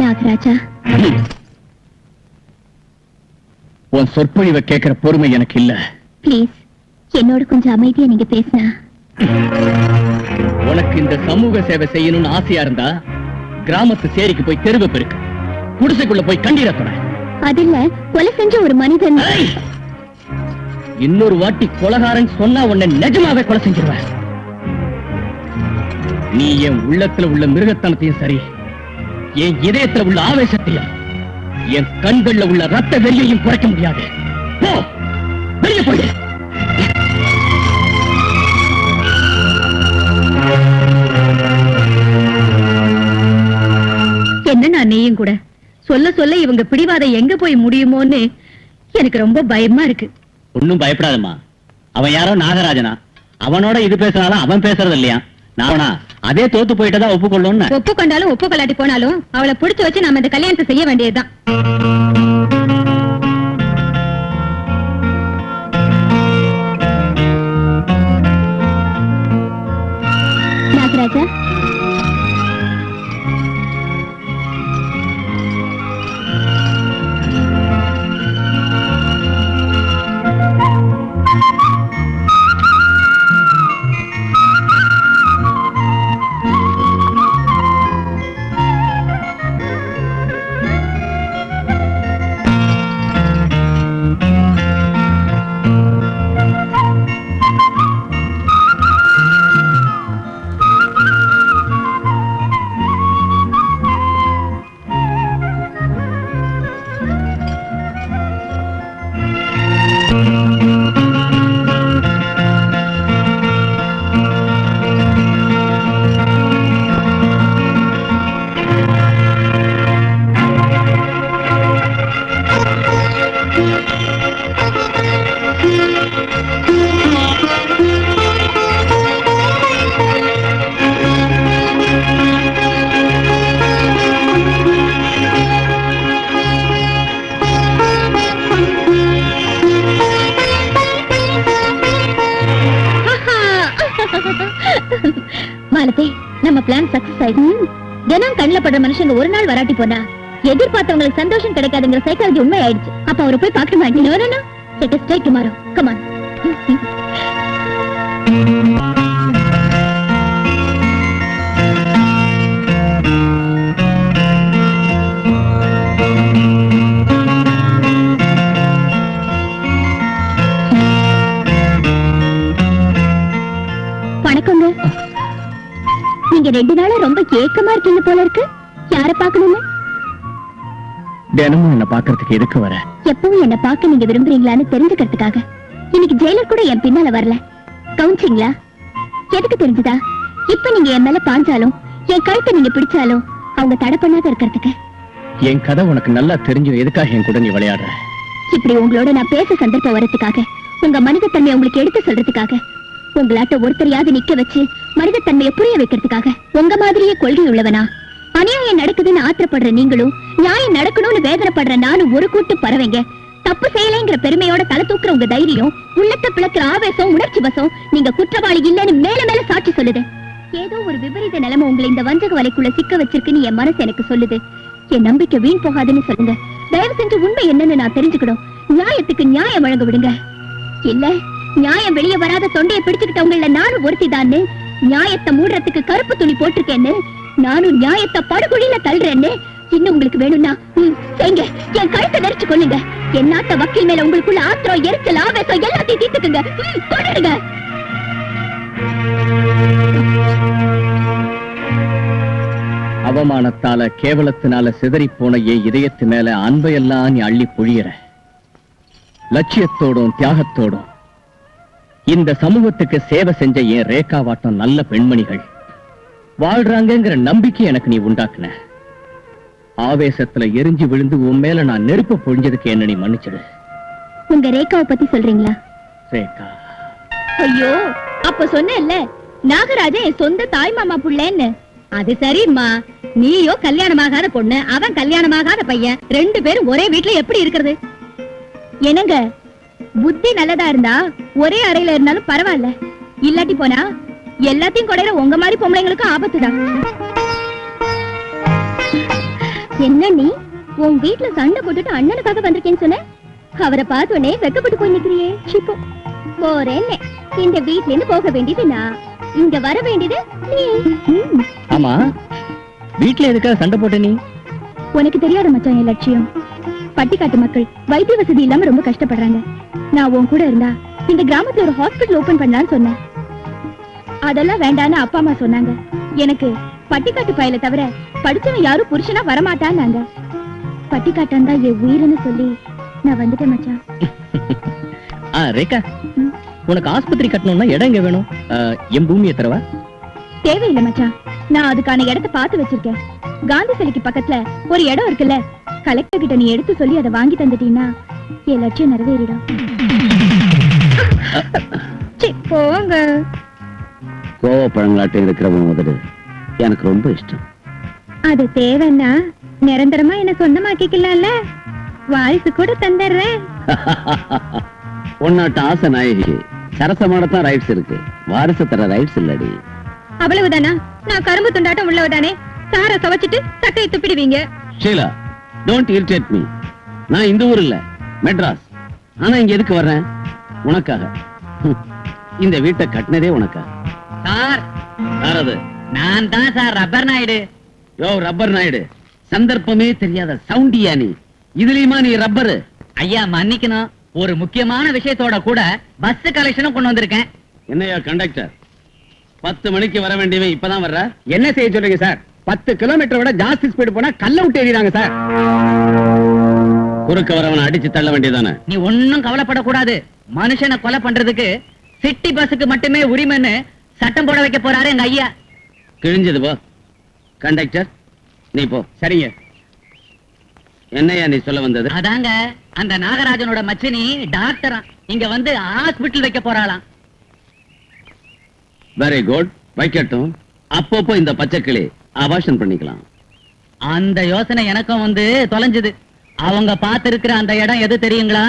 நாகராஜா உன் சொற்பொழிவை கேட்கிற பொறுமை எனக்கு இல்ல பிளீஸ் என்னோட கொஞ்சம் அமைதியா நீங்க பேசினா உனக்கு இந்த சமூக சேவை செய்யணும்னு ஆசையா இருந்தா கிராமத்து சேரிக்கு போய் தெருவை பெருக்கு குடிசைக்குள்ள போய் கண்டீர தொட அதுல கொலை செஞ்ச ஒரு மனிதன் இன்னொரு வாட்டி கொலகாரன் சொன்னா உன்னை நிஜமாவே கொலை செஞ்சிருவேன் நீ என் உள்ளத்துல உள்ள மிருகத்தனத்தையும் சரி என் இதயத்துல உள்ள ஆவேசத்தையும் என் கண்கள்ல உள்ள ரத்த வெறியையும் குறைக்க முடியாது போ வெளியே போய் என்ன நீயும் கூட சொல்ல சொல்ல இவங்க பிடிவாதம் எங்க போய் முடியுமோன்னு எனக்கு ரொம்ப பயமா இருக்கு ஒன்னும் பயப்படாதம்மா அவன் யாரோ நாகராஜனா அவனோட இது பேசினாலும் அவன் பேசுறது இல்லையா நானா அதே தோத்து போயிட்டதா ஒப்புக்கொள்ளும்னு ஒப்புக்கொண்டாலும் ஒப்புக்கொள்ளாட்டி போனாலும் அவளை புடிச்சு வச்சு நாம இந்த கல்யாணத்தை செய்ய வேண்டியதுதான் நாகராஜா மாலதி நம்ம பிளான் சக்சஸ் ஆயிடுச்சு தினம் கண்ணில் படுற மனுஷங்க ஒரு நாள் வராட்டி போனா எதிர்பார்த்தவங்களுக்கு சந்தோஷம் கிடைக்காதுங்கிற சைக்காலஜி உண்மை ஆயிடுச்சு அப்ப அவரை போய் பார்க்க மாட்டேன் let us try tomorrow come on நீங்க 2 நாளா ரொம்ப ஏக்கமா இருக்கீங்க போல இருக்கு. யார பாக்கணும்னு? தினமும் என்ன பாக்குறதுக்கு எதுக்கு வர? எப்பவும் என்ன பார்க்க நீங்க விரும்புறீங்களான்னு தெரிஞ்சுக்கிறதுக்காக. இன்னைக்கு ஜெயிலர் கூட என் பின்னால வரல. கவுன்சிங்களா? எதுக்கு தெரிஞ்சுதா? இப்ப நீங்க என் மேல பாஞ்சாலும் என் கழுத்தை நீங்க பிடிச்சாலும் அவங்க தடை பண்ணாத இருக்கிறதுக்கு. என் கதை உனக்கு நல்லா தெரிஞ்சும் எதுக்காக என் கூட நீ விளையாடுற? இப்படி உங்களோட நான் பேச சந்தர்ப்பம் வரதுக்காக, உங்க மனிதத்தன்மையை உங்களுக்கு எடுத்து சொல்றதுக்காக, உங்களாட்ட ஒருத்தரையாவது நிக்க வச்சு மனிதத்தன்மையை புரிய வைக்கிறதுக்காக. உங்க மாதிரியே கொள்கை உள்ளவனா? அநியாயம் நடக்குதுன்னு ஆத்திரப்படுற நீங்களும், நியாயம் நடக்கணும்னு வேதனைப்படுற நானும் ஒரு கூட்டு பறவைங்க. தப்பு செய்யலைங்கிற பெருமையோட தலை தூக்குற உங்க தைரியம், உள்ளத்தை பிளக்கிற ஆவேசம், உணர்ச்சி வசம் நீங்க குற்றவாளி இல்லைன்னு மேல மேல சாட்சி சொல்லுது. ஏதோ ஒரு விபரீத நிலைமை உங்களை இந்த வஞ்சக வலைக்குள்ள சிக்க வச்சிருக்குன்னு என் மனசு எனக்கு சொல்லுது. என் நம்பிக்கை வீண் போகாதுன்னு சொல்லுங்க. தயவு செஞ்சு உண்மை என்னன்னு நான் தெரிஞ்சுக்கணும். நியாயத்துக்கு நியாயம் வழங்க விடுங்க. இல்ல, நியாயம் வெளியே வராத தொண்டையை பிடிச்சுக்கிட்டவங்கள நானும் ஒருத்திதான்னு, நியாயத்தை மூடுறதுக்கு கருப்பு துணி போட்டிருக்கேன்னு, நானும் நியாயத்தை படுகொழியில தள்ளுறேன்னு இன்னும் உங்களுக்கு வேணும்னா செய்யுங்க. என் கழுத்தை நெரிச்சு கொள்ளுங்க. என் நாட்ட வக்கீல் மேல உங்களுக்குள்ள ஆத்திரம், எரிச்சல், ஆவேசம் எல்லாத்தையும் தீர்த்துக்குங்க. கொண்டுடுங்க. அவமானத்தால, கேவலத்தினால சிதறி போன என் இதயத்து மேல அன்பையெல்லாம் நீ அள்ளி பொழியற. லட்சியத்தோடும் தியாகத்தோடும் இந்த சமூகத்துக்கு சேவை செஞ்ச என் ரேகாவாட்டம் நல்ல பெண்மணிகள் வாழ்றாங்கிற நம்பிக்கை எனக்கு நீ உண்டாக்குன. ஆவேசத்துல எரிஞ்சு விழுந்து உன் மேல நான் நெருப்பு பொழிஞ்சதுக்கு என்ன நீ மன்னிச்சிடு. உங்க ரேகாவை பத்தி சொல்றீங்களா? ரேகா, ஐயோ, அப்ப சொன்னேன்ல நாகராஜன் என் சொந்த தாய் மாமா புள்ளேன்னு. அது சரிம்மா, நீயோ கல்யாணமாகாத பொண்ணு, அவன் கல்யாணமாகாத பையன், 2 பேரும் ஒரே வீட்டுல எப்படி இருக்கிறது? என்னங்க, புத்தி நல்லதா இருந்தா ஒரே அறையில இருந்தாலும் பரவாயில்ல. இல்லாட்டி போனா எல்லாத்தையும் கொடையிற உங்க மாதிரி பொம்பளைங்களுக்கும் ஆபத்துதான். என்ன நீ உன் வீட்டுல சண்டை போட்டுட்டு அண்ணனுக்காக வந்திருக்கேன்னு சொன்ன? அவரை பார்த்தோன்னே வெக்கப்பட்டு போய் நிக்கிறியே. சிப்போ போறேன்னு இந்த வீட்ல இருந்து போக வேண்டியது நான், இங்க வர வேண்டியது நீ. ஆமா, வீட்டுல எதுக்காக சண்டை போட்ட நீ? உனக்கு தெரியாத மச்சான் என் லட்சியம். பட்டிக்காட்டு மக்கள் வைத்திய வசதி இல்லாம ரொம்ப கஷ்டப்படுறாங்க. நான் உன் கூட இருந்தா இந்த கிராமத்துல ஒரு ஹாஸ்பிடல் ஓபன் பண்ணலாம்னு சொன்னேன். அதெல்லாம் வேண்டான்னு அப்பா அம்மா சொன்னாங்க. எனக்கு பட்டிக்காட்டு பயல தவிர படிச்சவன் யாரும் புருஷனா வரமாட்டான்னாங்க. பட்டிக்காட்டன் தான் என் உயிர்னு சொல்லி நான் வந்துட்டேன் மச்சான். ரேகா, உனக்கு ஆஸ்பத்திரி கட்டணும்னா இடம் எங்க வேணும்? என் பூமியை தரவா? தேவையில்லை மச்சான், நான் அதுக்கான இடத்தை பார்த்து வச்சிருக்கேன். காந்தி சிலைக்கு பக்கத்துல ஒரு இடம் இருக்குல்ல, கலெக்டர் கிட்ட நீ எடுத்து சொல்லி அதை வாங்கி தந்துட்டீங்கன்னா என் லட்சியம் நிறைவேறிடும். போங்க. கோவப்பழங்களாட்டம் இருக்கிறவங்க முதல்ல எனக்கு ரொம்ப இஷ்டம். அது தேவைன்னா நிரந்தரமா என்ன சொந்தமாக்கிக்கலாம்ல, வாரிசு கூட தந்துடுறேன். உன்னாட்ட ஆசை நாயகி சரசமானதான் ரைட்ஸ் இருக்கு, வாரிசு தர ரைட்ஸ் இல்லடி. அவ்வளவுதானா? நான் கரும்பு துண்டாட்டம் உள்ளவதானே, சார சவச்சிட்டு சக்கையை துப்பிடுவீங்க. Sheela, don't irritate me. நான் இந்த ஊர் இல்ல, மெட்ராஸ். ஆனா இங்க எதுக்கு வர்றேன்? உனக்காக. இந்த வீட்டை கட்டினதே உனக்காக. சார், யாரது? நான் தான் சார், ரப்பர் நாயுடு. யோ ரப்பர் நாயுடு, சந்தர்ப்பமே தெரியாத சவுண்டியா நீ? இதுலயுமா நீ ரப்பரு? ஐயா மன்னிக்கணும், ஒரு முக்கியமான விஷயத்தோட கூட பஸ் கலெக்ஷனும் கொண்டு வந்திருக்கேன். என்னையா கண்டக்டர், 10 மணிக்கு வர வேண்டியவன் இப்பதான் வர்ற? என்ன செய்ய சொல்றீங்க சார்? 10 கிலோமீட்டர் விட ஜாஸ்தி ஸ்பீடு போனா கல்ல விட்டு எறிறாங்க சார். குறுக்க வரவனை அடிச்சு தள்ள வேண்டியதானே? நீ ஒன்னும் கவலைப்படக்கூடாது. மனுஷனை கொலை பண்றதுக்கு சிட்டி பஸ்ஸுக்கு மட்டுமே உரிமைன்னு சட்டம் போட வைக்க போறாரு எங்க ஐயா. கிழிஞ்சது போ. கண்டக்டர் நீ போ. சரிங்க. என்னையா நீ சொல்ல வந்தது? அதாங்க, அந்த நாகராஜனோட மச்சினி டாக்டரா இங்க வந்து ஹாஸ்பிட்டல் வைக்க போறாளாம். Very good, வைக்கட்டும். அப்பப்போ இந்த பச்சைக்கிளி அபாஷன் பண்ணிக்கலாம். அந்த யோசனை எனக்கும் வந்து தொலைஞ்சது. அவங்க பார்த்திருக்கிற அந்த இடம் எது தெரியுங்களா?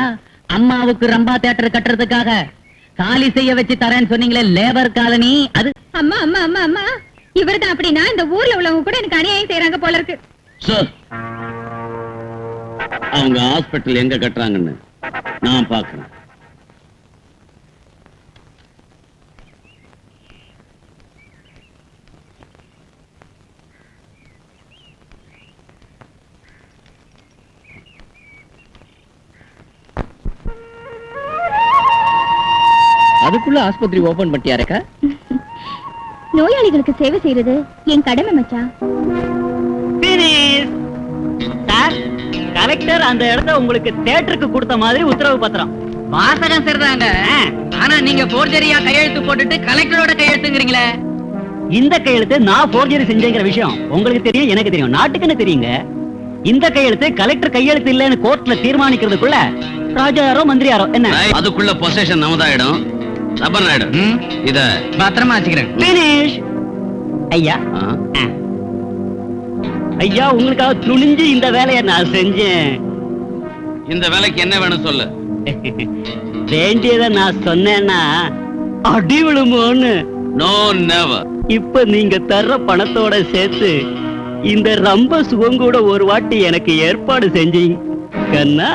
அம்மாவுக்கு ரம்பா தியேட்டர் கட்டுறதுக்காக காலி செய்ய வச்சு தரேன்னு சொன்னீங்களே, லேபர் காலனி. அது அம்மா அம்மா அம்மா அம்மா, இவர்தான் அப்படின்னா இந்த ஊர்ல உள்ளவங்க கூட எனக்கு அநியாயம் செய்யறாங்க போல இருக்கு. சார், அவங்க ஹாஸ்பிட்டல் எங்க கட்டுறாங்கன்னு நான் பாக்குறேன். அதுக்குள்ள ஆஸ்பத்திரி ஓபன் பண்ணிட்டியாரக்கா? நோயாளிகளுக்கு சேவை செய்யறது என் கடமை மச்சான். சார், கலெக்டர் அந்த இடத்த உங்களுக்கு தியேட்டருக்கு கொடுத்த மாதிரி உத்தரவு பத்திரம். வாசகம் சரிதாங்க, ஆனா நீங்க போர்ஜரியா கையெழுத்து போட்டுட்டு கலெக்டரோட கையெழுத்துங்கிறீங்களே. இந்த கையெழுத்து நான் போர்ஜரி செஞ்சேங்கிற விஷயம் உங்களுக்கு தெரியும், எனக்கு தெரியும், நாட்டுக்குன்னு தெரியுங்க. இந்த கையெழுத்து கலெக்டர் கையெழுத்து இல்லைன்னு கோர்ட்ல தீர்மானிக்கிறதுக்குள்ள ராஜாரோ மந்திரியாரோ என்ன அதுக்குள்ள பொசேஷன் நமதாயிடும். ரப்பர் நாயுடு, இத பத்திரமா வச்சுக்கிறேன். Finish. ஐயா, ஐயா உங்களுக்காக துணிஞ்சு இந்த வேலையை நான் செஞ்சேன். இந்த வேலைக்கு என்ன வேணும் சொல்லு. வேண்டியதை நான் சொன்னேன்னா அடி விழுமோன்னு. No never. இப்ப நீங்க தர்ற பணத்தோட சேர்த்து இந்த ரொம்ப சுகம் கூட ஒரு வாட்டி எனக்கு ஏற்பாடு செஞ்சீங்கன்னா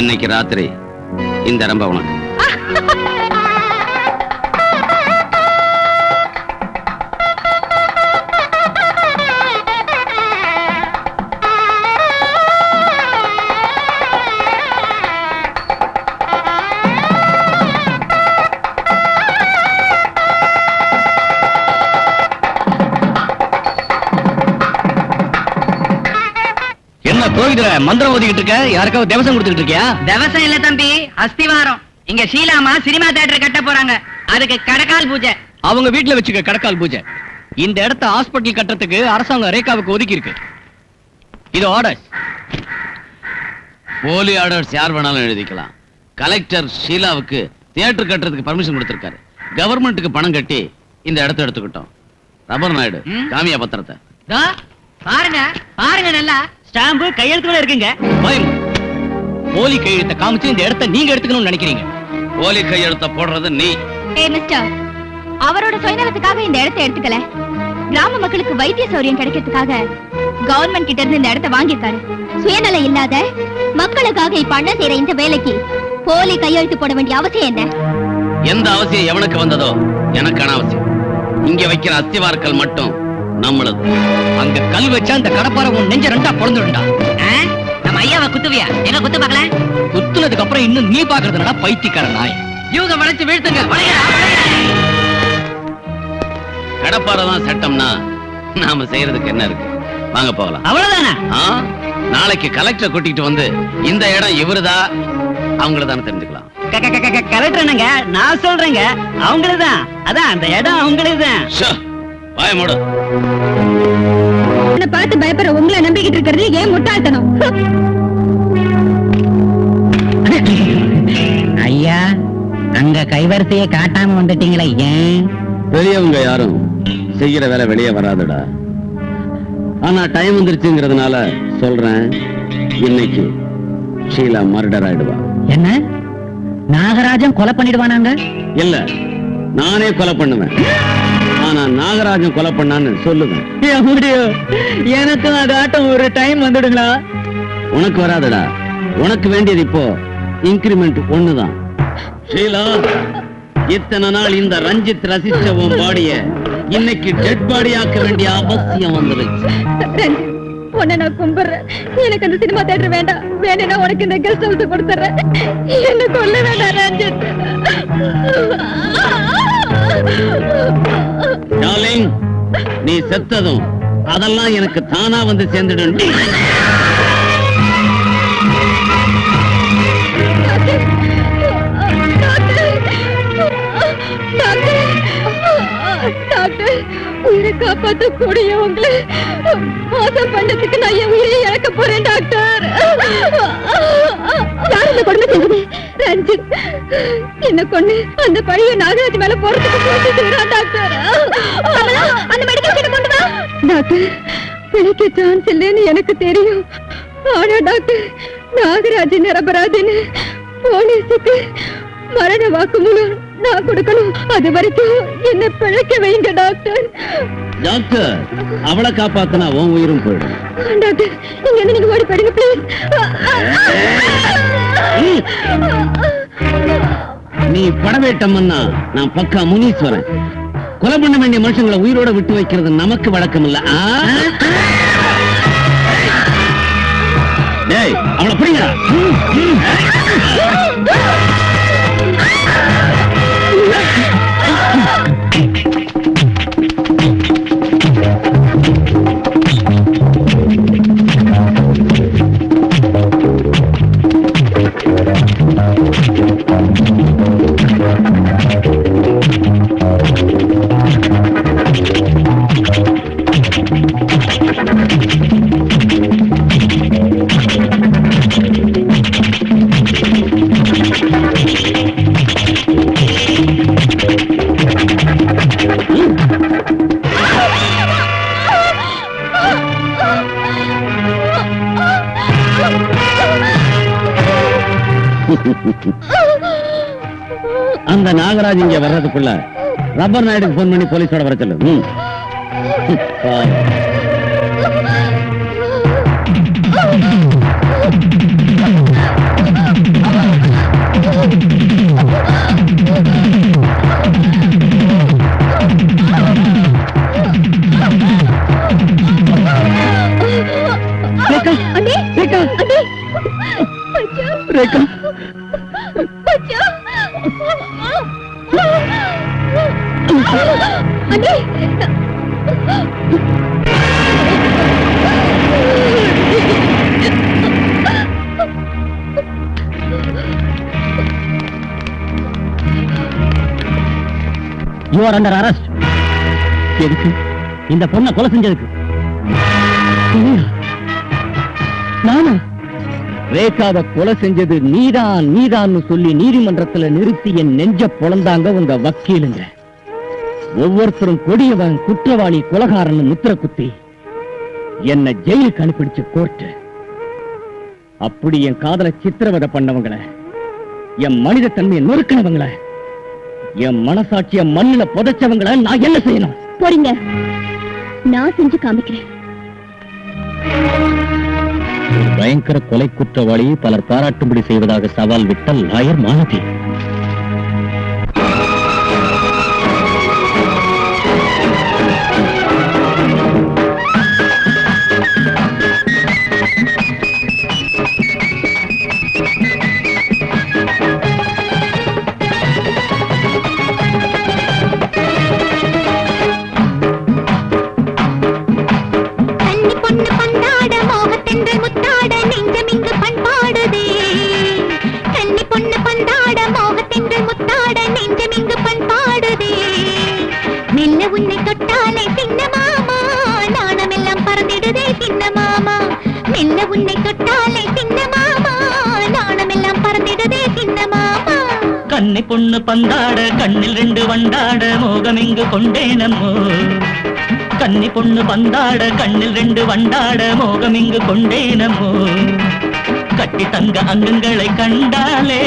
இன்னைக்கு ராத்திரி இந்த ரம்ப உனக்கு. என்ன கோவிக்கிற மந்திரம் ஓதிக்கிட்டு இருக்க? யாருக்காவது தேவசம் கொடுத்துக்கிட்டு இருக்கியா? தேவசம் இல்ல தம்பி, அஸ்திவாரம். இங்க ஷீலாமா சினிமா தியேட்டர் கட்ட போறாங்க, அதுக்கு கடக்கால் பூஜை. அவங்க வீட்டுல வச்சுக்க கடக்கால் பூஜை. இந்த இடத்த ஹாஸ்பிட்டல் கட்டுறதுக்கு அரசாங்கம் ரேகாவுக்கு ஒதுக்கி இருக்கு. இது ஆர்டர். போலி ஆர்டர்ஸ் யார் வேணாலும் எழுதிக்கலாம். கலெக்டர் ஷீலாவுக்கு தியேட்டர் கட்டுறதுக்கு பர்மிஷன் கொடுத்திருக்காரு. கவர்மெண்ட்டுக்கு பணம் கட்டி இந்த இடத்தை எடுத்துக்கிட்டோம். ரப்பர் நாயுடு, காமியா பத்திரத்தை. பாருங்க பாருங்க, நல்லா ஸ்டாம்பு கையெழுத்துல இருக்குங்க. போலி கையெழுத்த காமிச்சு இந்த இடத்த நீங்க எடுத்துக்கணும்னு நினைக்கிறீங்க. போலி கையெழுத்த போடுறது நீ. ஏய் மிஸ்டர், அவரோட சுயநலத்துக்காக இந்த இடத்தை எடுத்துக்கல. கிராம மக்களுக்கு வைத்திய சௌரியம் கிடைக்கிறதுக்காக கவர்மெண்ட் கிட்ட இருந்து இந்த இடத்தை வாங்கியிருக்காரு. சுயநலம் இல்லாத மக்களுக்காக இப்ப அண்ணன் செய்யற இந்த வேலைக்கு போலி கையெழுத்து போட வேண்டிய அவசியம் என்ன? எந்த அவசியம் எவனுக்கு வந்ததோ எனக்கான அவசியம். இங்க வைக்கிற அஸ்திவாரக்கல் மட்டும் நம்மளது. அங்க கல் வச்சா அந்த கடப்பார உன் நெஞ்ச ரெண்டா பொழந்துடுண்டா. நம்ம ஐயாவை குத்துவியா? எங்க குத்து பார்க்கல. குத்துனதுக்கு அப்புறம் இன்னும் நீ பாக்குறதுனா பைத்தியக்கார நாய். இவங்க வளைச்சு வீழ்த்துங்க. கடப்பாரதான் சட்டம்னா நாம செய்யறதுக்கு என்ன இருக்கு? வாங்க போகலாம். அவ்வளவுதானா? நாளைக்கு கலெக்டர் கூட்டிட்டு வந்து இந்த இடம் இவருதா அவங்களதான தெரிஞ்சுக்கலாம். கலெக்டர் என்னங்க, நான் சொல்றேங்க அவங்களுதான். அதான் அந்த இடம் அவங்களுதான். வாய மூடு. என்ன பார்த்து பயப்படுற உங்களை நம்பிக்கிட்டு இருக்கிறது ஏன் முட்டாள்தனம்? ஐயா, அங்க கைவரிசையை காட்டாம வந்துட்டீங்களே ஏன்? பெரியவங்க யாரும் செய்யற வேலை வெளியே வராதுடா. ஆனா டைம் வந்துருச்சுங்கிறதுனால சொல்றேன், இன்னைக்கு ஷீலா மர்டர் ஆயிடுவா. என்ன, நாகராஜன் கொலை பண்ணிடுவானாங்க? இல்ல, நானே கொலை பண்ணுவேன். ஆனா நாகராஜன் கொலை பண்ணான்னு சொல்லுவேன். எனக்கும் அதாட்டம் ஒரு டைம் வந்துடுங்களா? உனக்கு வராதுடா. உனக்கு வேண்டியது இப்போ இன்கிரிமெண்ட் ஒண்ணுதான். ஷீலா, இத்தனை நாள் இந்த ரஞ்சித் ரசிச்ச உன் பாடிய இன்னைக்கு டெட் பாடி ஆக்க வேண்டிய அவசியம் வந்துருச்சு. உன்னை நான் கும்பிடுறேன். எனக்கு அந்த சினிமா தியேட்டர் வேண்டாம். வேணும்னா உனக்கு இந்த கெஸ்ட் ஹவுஸ் கொடுத்துறேன். என்ன கொல்ல வேண்டாம் ரஞ்சித். டார்லிங், நீ செத்ததும் அதெல்லாம் எனக்கு தானா வந்து சேர்ந்துடும். டாக்டர், உயிரை காப்பாற்ற கூடிய உங்களை மோசம் பண்ணதுக்கு நான் என் உயிரை இழக்க போறேன் டாக்டர். யார் இந்த கொடுமை செய்வது? ரஞ்சித் என்ன கொண்டு அந்த பழைய நாகராஜ் மேல போறதுக்கு முயற்சி செய்யறான் டாக்டர். அந்த மெடிக்கல் கிட்ட கொண்டு வா டாக்டர். பிழைக்க சான்ஸ் இல்லைன்னு எனக்கு தெரியும். ஆனா டாக்டர், நாகராஜ் நிரபராதின்னு போலீஸுக்கு மரண வாக்குமூலம் நான் கொடுக்கணும். அது வரைக்கும் என்ன பிழைக்க வைங்க டாக்டர். டாக்டர், அவளை காப்பாத்தினா உன் உயிரும் போயிடும். டாக்டர், இங்க இருந்து நீங்க ஓடி போயிடுங்க ப்ளீஸ். நீ படவேட்டம்னா நான் பக்கா முனீஸ்வரன். கொலை பண்ண வேண்டிய மனுஷங்களை உயிரோட விட்டு வைக்கிறது நமக்கு வழக்கம் இல்ல. டேய், அவளை பிடிங்க. அந்த நாகராஜ் இங்க வர்றதுக்குள்ள ரப்பர் நாயுடுக்கு போன் பண்ணி போலீஸோட வர சொல்லு. Rekha You are under arrest. எதுக்கு? இந்த பொண்ணை கொலை செஞ்சதுக்கு. நானா? ரேகாவை கொலை செஞ்சது நீதான்னு சொல்லி நீதிமன்றத்துல நிறுத்தி என் நெஞ்ச பொளந்தாங்க உங்க வக்கீலுங்க. ஒவ்வொருத்தரும் கொடியவன், குற்றவாளி, கொலகாரன் முத்திர குத்தி என்ன ஜெயிலுக்கு அனுப்பிடிச்ச கோர்ட்டு. அப்படி என் காதல சித்திரவதை பண்ணவங்கள, என் மனித தன்மையை நொறுக்கினவங்கள, என் மனசாட்சிய மண்ணுல புதைச்சவங்கள நான் என்ன செய்யணும்? போறீங்க, நான் செஞ்சு காமிக்கிறேன். ஒரு பயங்கர கொலை குற்றவாளியை பலர் பாராட்டும்படி செய்வதாக சவால் விட்ட லாயர் மாலதி. கன்னி பொண்ணு பந்தாட கண்ணில் ரெண்டு வண்டாட மோகம் இங்கு கொண்டேனம்மோ. கன்னி பொண்ணு பந்தாட கண்ணில் ரெண்டு வண்டாட மோகம் இங்கு கொண்டேனம்மோ. கட்டி தங்க அங்கங்களை கண்டாலே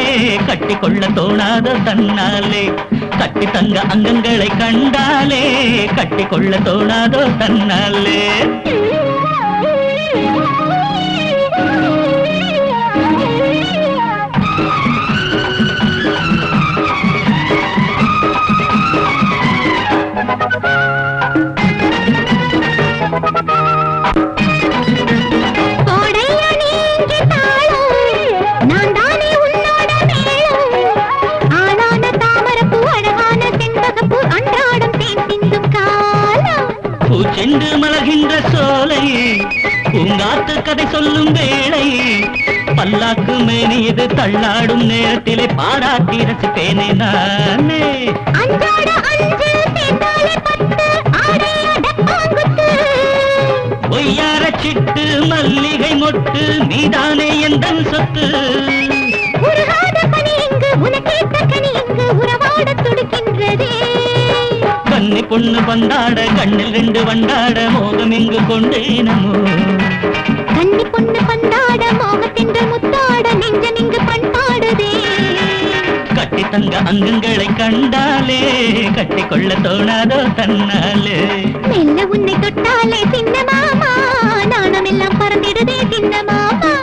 கட்டி கொள்ள தோணாத தன்னாலே. கட்டி தங்க அங்கங்களை கண்டாலே கட்டி கொள்ள தோணாதோ தன்னாலே. பூச்செண்டு மலகின்ற சோலையே, பூங்காத்து கதை சொல்லும் வேளையே, பல்லாக்கு மேனியது தள்ளாடும் நேரத்திலே பாராட்டி ரசிப்பேனே நானே. பொய்யார சிட்டு மல்லிகை மொட்டு நீதானே எந்தன் சொத்து. கன்னி பொண்ணு பந்தாட கண்ணில் ரெண்டு வண்டாட மோகம் இங்கு கொண்டேனமோ. கன்னி பொண்ணு பந்தாட மோகத்தின்று முத்தாட நெஞ்சம் இங்கு பண்பாடுதே. கட்டி தங்க அங்கங்களை கண்டாலே கட்டி கொள்ள தோணாதோ தன்னாலே. மெல்ல உன்னை தொட்டாலே சின்ன மாமா நாணம் எல்லாம் பறந்திடுதே சின்ன மாமா.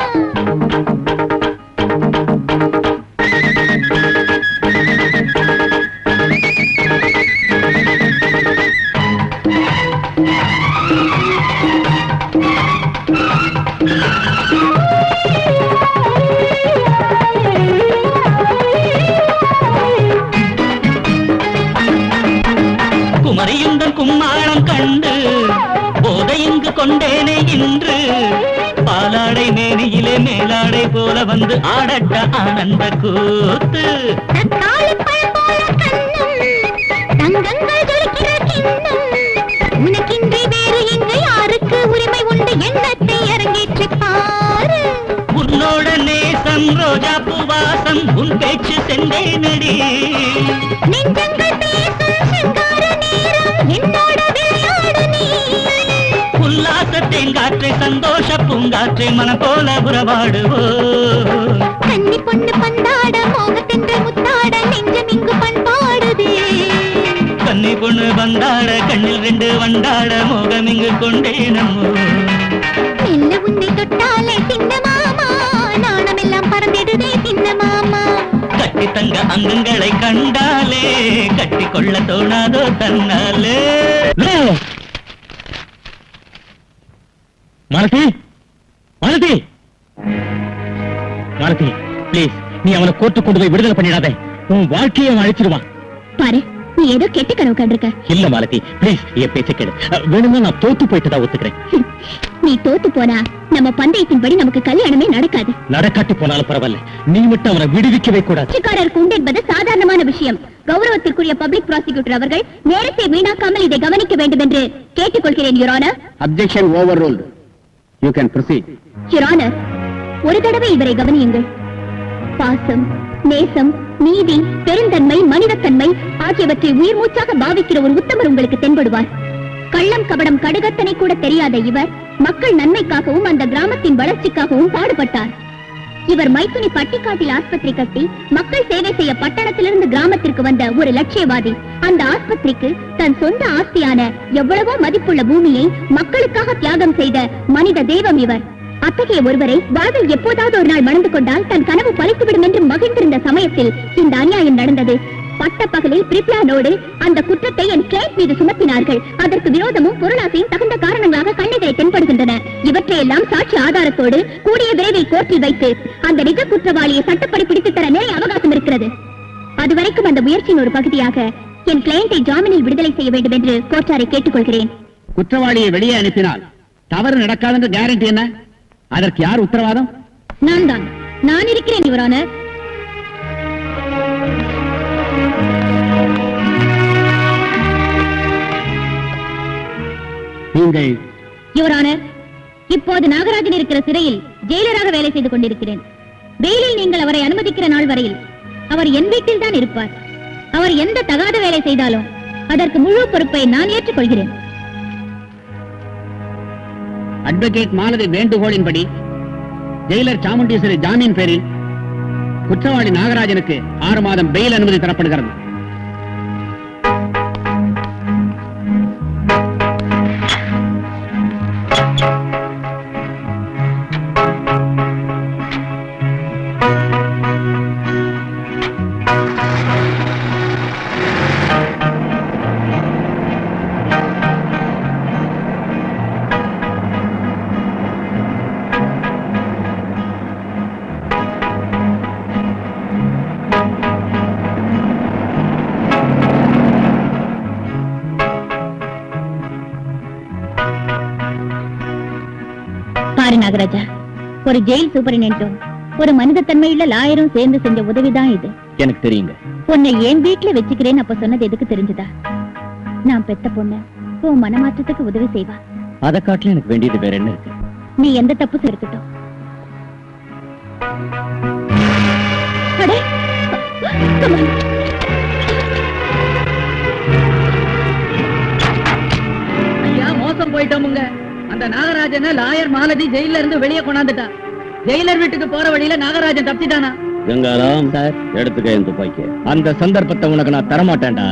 குமரியுந்தன் கும்மாளம் கண்டு போதை இங்கு கொண்டேனே இன்று. பாலாடை மேனியிலே மேலாடை போல வந்து ஆடட்ட ஆனந்த கூத்து. உனக்கின்றி வேறு எங்கு யாருக்கு உரிமை உண்டு எண்ணத்தை அரங்கேற்றி பாரு. உன்னோட நேசம் ரோஜா பூவாசம் உன் பேச்சு செந்தேனடி. நெஞ்சங்கள் பேசும் சிங்கார நேரம் என்னோட விளையாடு நீ. உல்லாச தேங்காற்றை சந்தோஷ பூங்காற்றை மனம் போல உறவாடுவோ. கன்னி பொண்ணு பந்தாட மோகத்தென்ற முத்தாட நெஞ்சம் இங்கு பண்பாடுதே கன்னி பொண்ணு வந்தாட கண்ணில் 2 வண்டாட மோகம் இங்கு கொண்டேனம்மோ மெல்ல உன்னை தொட்டாலே சின்ன மாமா நாணமெல்லாம் பறந்திடுதே சின்ன மாமா கட்டி தங்க அங்கங்களை கண்டாலே கட்டி கொள்ள தோணாதோ தன்னாலே மாலதி மாலதி மாலதி ப்ளீஸ் நீ அவனை கோர்ட்டு கொண்டு போய் விடுதலை பண்ணிடாத உன் வாழ்க்கையை அவன் அழிச்சிருவான் பாரு நீ ஏதோ கெட்ட கனவு கண்டிருக்க இல்ல மாலதி ப்ளீஸ் என் பேச்ச கேளு வேணும்னா நான் தோத்து போயிட்டு தான் ஒத்துக்கிறேன் நீ தோத்து போனா நம்ம பந்தயத்தின்படி நமக்கு கல்யாணமே நடக்காது நடக்காட்டி போனாலும் பரவாயில்ல நீ மட்டும் அவனை விடுவிக்கவே கூடாது கட்சிக்காரருக்கு உண்டு என்பது சாதாரணமான விஷயம் கௌரவத்திற்குரிய பப்ளிக் ப்ராசிக்யூட்டர் அவர்கள் நேரத்தை வீணாக்காமல் இதை கவனிக்க வேண்டும் என்று கேட்டுக்கொள்கிறேன் your honour objection overruled you can proceed your honour ஒரு தடவை இவரை கவனியுங்கள் பாசம் நேசம் நீதி பெருந்தன்மை மனிதத்தன்மை ஆகியவற்றை உயிர் மூச்சாக பாவிக்கிற ஒரு உத்தமர் உங்களுக்கு தென்படுவார் கள்ளம் கபடம் கடுகத்தனை கூட தெரியாத இவர் மக்கள் நன்மைக்காகவும் அந்த கிராமத்தின் வளர்ச்சிக்காகவும் பாடுபட்டார் இவர் மைத்துனி பட்டிக்காட்டில் ஆஸ்பத்திரி கட்டி மக்கள் சேவை செய்ய பட்டணத்திலிருந்து கிராமத்திற்கு வந்த ஒரு லட்சியவாதி அந்த ஆஸ்பத்திரிக்கு தன் சொந்த ஆஸ்தியான எவ்வளவோ மதிப்புள்ள பூமியை மக்களுக்காக தியாகம் செய்த மனித தெய்வம் இவர் அத்தகைய ஒருவரை வாழ்வில் எப்போதாவது ஒரு நாள் மணந்து கொண்டால் தன் கனவு பலித்துவிடும் என்று மகிழ்ந்திருந்த சமயத்தில் இந்த அநியாயம் நடந்தது பட்ட பகலில் பிரிப்ளானோடு அந்த குற்றத்தை என் கிளைண்ட் மீது சுமத்தினார்கள் அதற்கு விரோதமும் பொருளாசையும் தகுந்த காரணங்களாக கண்ணுகளை தென்படுகின்றன இவற்றையெல்லாம் சாட்சி ஆதாரத்தோடு கூடிய விரைவில் கோர்ட்டில் வைத்து அந்த நிஜ குற்றவாளியை சட்டப்படி பிடித்து தர நிறைய அவகாசம் இருக்கிறது அதுவரைக்கும் அந்த முயற்சியின் ஒரு பகுதியாக என் கிளையண்டை ஜாமீனில் விடுதலை செய்ய வேண்டும் என்று கோர்ட்டாரை கேட்டுக்கொள்கிறேன் குற்றவாளியை வெளியே அனுப்பினால் தவறு நடக்காது கேரண்டி என்ன அதற்கு யார் உத்தரவாதம் நான் இருக்கிறேன் யுவர் ஆனர் நீங்கள் யுவர் ஆனர் இப்போது நாகராஜன் இருக்கிற சிறையில் ஜெயிலராக வேலை செய்து கொண்டிருக்கிறேன் வெயிலில் நீங்கள் அவரை அனுமதிக்கிற நாள் வரையில் அவர் என் வீட்டில் தான் இருப்பார் அவர் எந்த தகாத வேலை செய்தாலும் அதற்கு முழு பொறுப்பை நான் ஏற்றுக்கொள்கிறேன் அட்வொகேட் மாலதி வேண்டுகோளின்படி ஜெயிலர் சாமுண்டீஸ்வரி ஜாமீன் பேரில் குற்றவாளி நாகராஜனுக்கு 6 மாதம் பெயில் அனுமதி தரப்படுகிறது நாகராஜா ஒரு ஜெயில் சூப்பரிண்டும் ஒரு மனிதத்தன்மையுள்ள லாயரும் சேர்ந்து செஞ்ச உதவிதான் இது எனக்கு தெரியுங்க உன்னை என் வீட்டுல வச்சுக்கிறேன்னு அப்ப சொன்னது எதுக்கு தெரிஞ்சுதா நான் பெத்த பொண்ணு உன் மனமாற்றத்துக்கு உதவி செய்வா அதை காட்டில எனக்கு வேண்டியது வேற என்ன இருக்கு நீ எந்த தப்பு இருக்கட்டும் ஐயா மோசம் போயிட்டோமுங்க அந்த நாகராஜனை லாயர் மாலதி ஜெயில இருந்து வெளியே கொண்டாந்துட்டா ஜெயிலர் வீட்டுக்கு போற வழியில நாகராஜன் தப்பிட்டானா கங்காராம் சார் எடுத்துக்க என் துப்பாக்கி அந்த சந்தர்ப்பத்தை உனக்கு நான் தரமாட்டேன்டா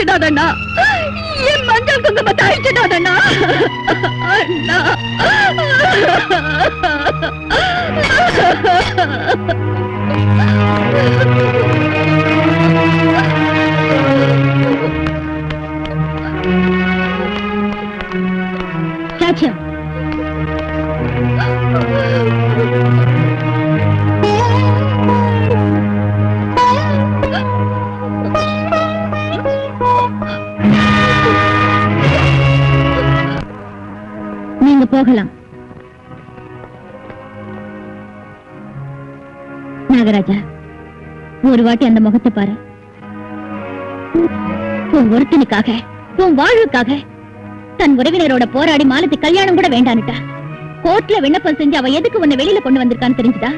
அழிச்சிடாதண்ணா, என் மஞ்சள் குங்குமத்தை அழிச்சிடாதண்ணா. அண்ணா, சாட்சியம். நீங்க போகலாம். நாகராஜா, ஒரு வாட்டி அந்த முகத்தை பாரு. உன் ஒருத்தனுக்காக, உன் வாழ்வுக்காக தன் உறவினரோட போராடி மாலத்தி கல்யாணம் கூட வேண்டான்னுட்டா. கோர்ட்ல விண்ணப்பம் செஞ்சு அவ எதுக்கு உன்னை வெளியில கொண்டு வந்திருக்கான்னு தெரிஞ்சுதா?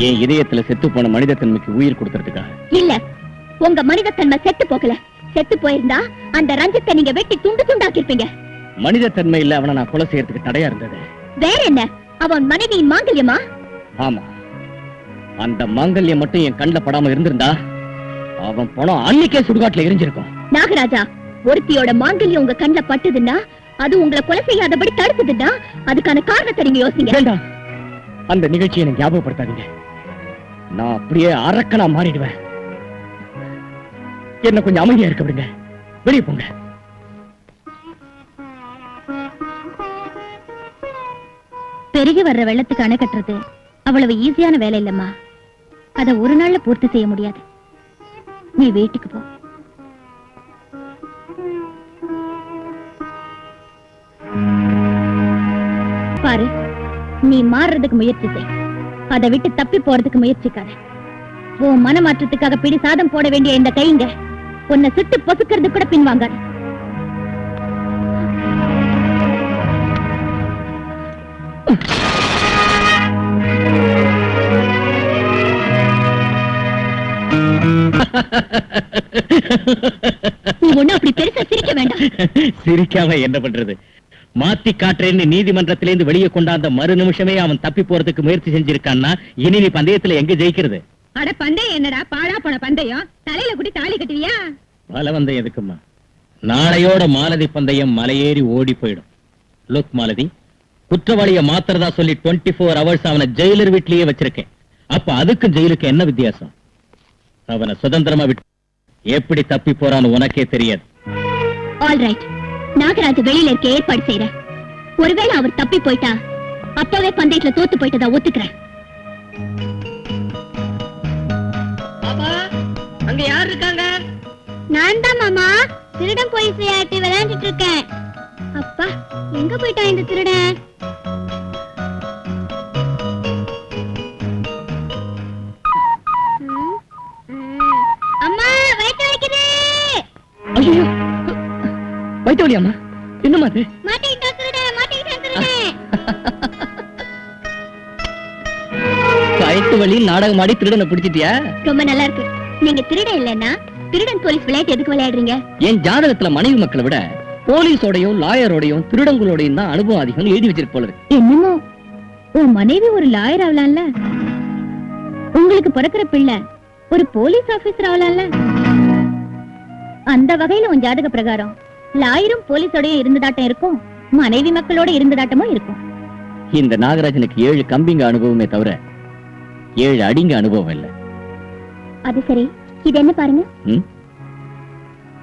என் இதயத்துல செத்து போன மனித தன்மைக்கு உயிர் கொடுக்கறதுக்காக. இல்ல, உங்க மனித தன்மை செத்து போகல. செத்து போயிருந்தா அந்த ரஞ்சித்தை நீங்க வெட்டி துண்டு துண்டாக்கிருப்பீங்க. மனித தன்மை இல்ல அவனை நான் கொலை செய்யறதுக்கு தடையா இருந்தது. வேற என்ன? அவன் மனைவியின் மாங்கல்யமா? ஆமா, அந்த மாங்கல்யம் மட்டும் என் கண்ணுல படாம இருந்திருந்தா அவன் பணம் அன்னைக்கே சுடுகாட்டுல எரிஞ்சிருக்கும். நாகராஜா, ஒருத்தியோட மாங்கல்யம் உங்க கண்ணுல பட்டுதுன்னா, அது உங்களை கொலை செய்யாதபடி தடுக்குதுன்னா, அதுக்கான காரணத்தை நீங்க யோசிங்க. வேண்டாம், அந்த நிகழ்ச்சியை எனக்கு ஞாபகப்படுத்தாதீங்க. நான் அப்படியே அரக்கனா மாறிடுவேன். என்ன கொஞ்சம் அமைதியா இருக்க விடுங்க. வெளியே போங்க. பெருகி வர்ற வெள்ளத்துக்கு அணை கட்டுறது அவ்வளவு ஈஸியான வேலை இல்லம்மா. அத ஒரு நாள்ல பூர்த்தி செய்ய முடியாது. நீ வீட்டுக்கு போ. பாரு, நீ மாறுறதுக்கு முயற்சி செய். அதை விட்டு தப்பி போறதுக்கு முயற்சிக்காத. உன் மனமாற்றத்துக்காக பிடி சாதம் போட வேண்டிய இந்த கைங்க உன்னை சுட்டு பொசுக்கிறது கூட பின்வாங்காது. நீ ஒண்ணு அப்படி பெருசா சிரிக்க வேண்டாம். சிரிக்காம என்ன பண்றது? மாத்தி காட்டுறேன்னு நீதிமன்றத்திலிருந்து வெளியே கொண்டாந்த மறு நிமிஷமே அவன் தப்பி போறதுக்கு முயற்சி செஞ்சிருக்கான்னா இனி நீ பந்தயத்துல எங்க ஜெயிக்கிறது? அட பந்தயம் என்னடா, பாழா போன பந்தயம். தலையில குடி தாலி கட்டுவியா? பலவந்தம் எதுக்குமா? நாளையோட மாலதி பந்தயம் மலையேறி ஓடி போயிடும். லுக் மாலதி, குற்றவாளிய மாத்திரதா சொல்லி 24 hours அவனை ஜெயிலர் வீட்லயே வச்சிருக்கேன். அப்ப அதுக்கும் ஜெயிலுக்கு என்ன வித்தியாசம்? அவனை சுதந்திரமா விட்டு எப்படி தப்பி போறான்னு உனக்கே தெரியாது. ஆல்ரைட், நாகராஜ வெளியில இருக்க ஏற்பாடு செய்யறேன். ஒருவேளை அவர் தப்பி போயிட்டா அப்பவே பந்தயத்துல தோத்து போயிட்டதா ஒத்துக்கிறேன். அங்க யார் இருக்காங்க? நான் தான் மாமா, திருடன் போய் விளையாட்டு விளையாண்டுட்டு இருக்கேன். அப்பா, எங்க போயிட்டான் இந்த திருடன்? அம்மா, வயிற்று வலிக்குது. ஐயோ, வயிற்று வலியாமா? என்னமா அது? மாட்டிக்கிட்டான் திருடன், மாட்டிக்கிட்டான் திருடன். வயிற்று வலி நாடகம் ஆடி திருடனை பிடிச்சிட்டியா? ரொம்ப நல்லா இருக்கு. நீங்க திருடன் இல்லன்னா திருடன் போலீஸ் விளையாட்டு எதுக்கு விளையாடுறீங்க? என் ஜாதகத்துல மனைவி மக்களை விட போலீஸோடையும் லாயரோடையும் திருடங்களோடையும் தான் அனுபவம் அதிகம் எழுதி வச்சிருக்கு போல இருக்கு. என்னமோ உன் மனைவி ஒரு லாயர் ஆகலாம்ல, உங்களுக்கு பிறக்கிற பிள்ளை ஒரு போலீஸ் ஆபீசர் ஆகலாம்ல. அந்த வகையில உன் ஜாதக பிரகாரம் லாயரும் போலீஸோடய இருந்ததாட்டம் இருக்கும், மனைவி மக்களோட இருந்ததாட்டமும் இருக்கும். இந்த நாகராஜனுக்கு 7 கம்பிங்க அனுபவமே தவிர 7 அடிங்க அனுபவம் இல்ல. அது சரி, இது என்ன பாருங்க.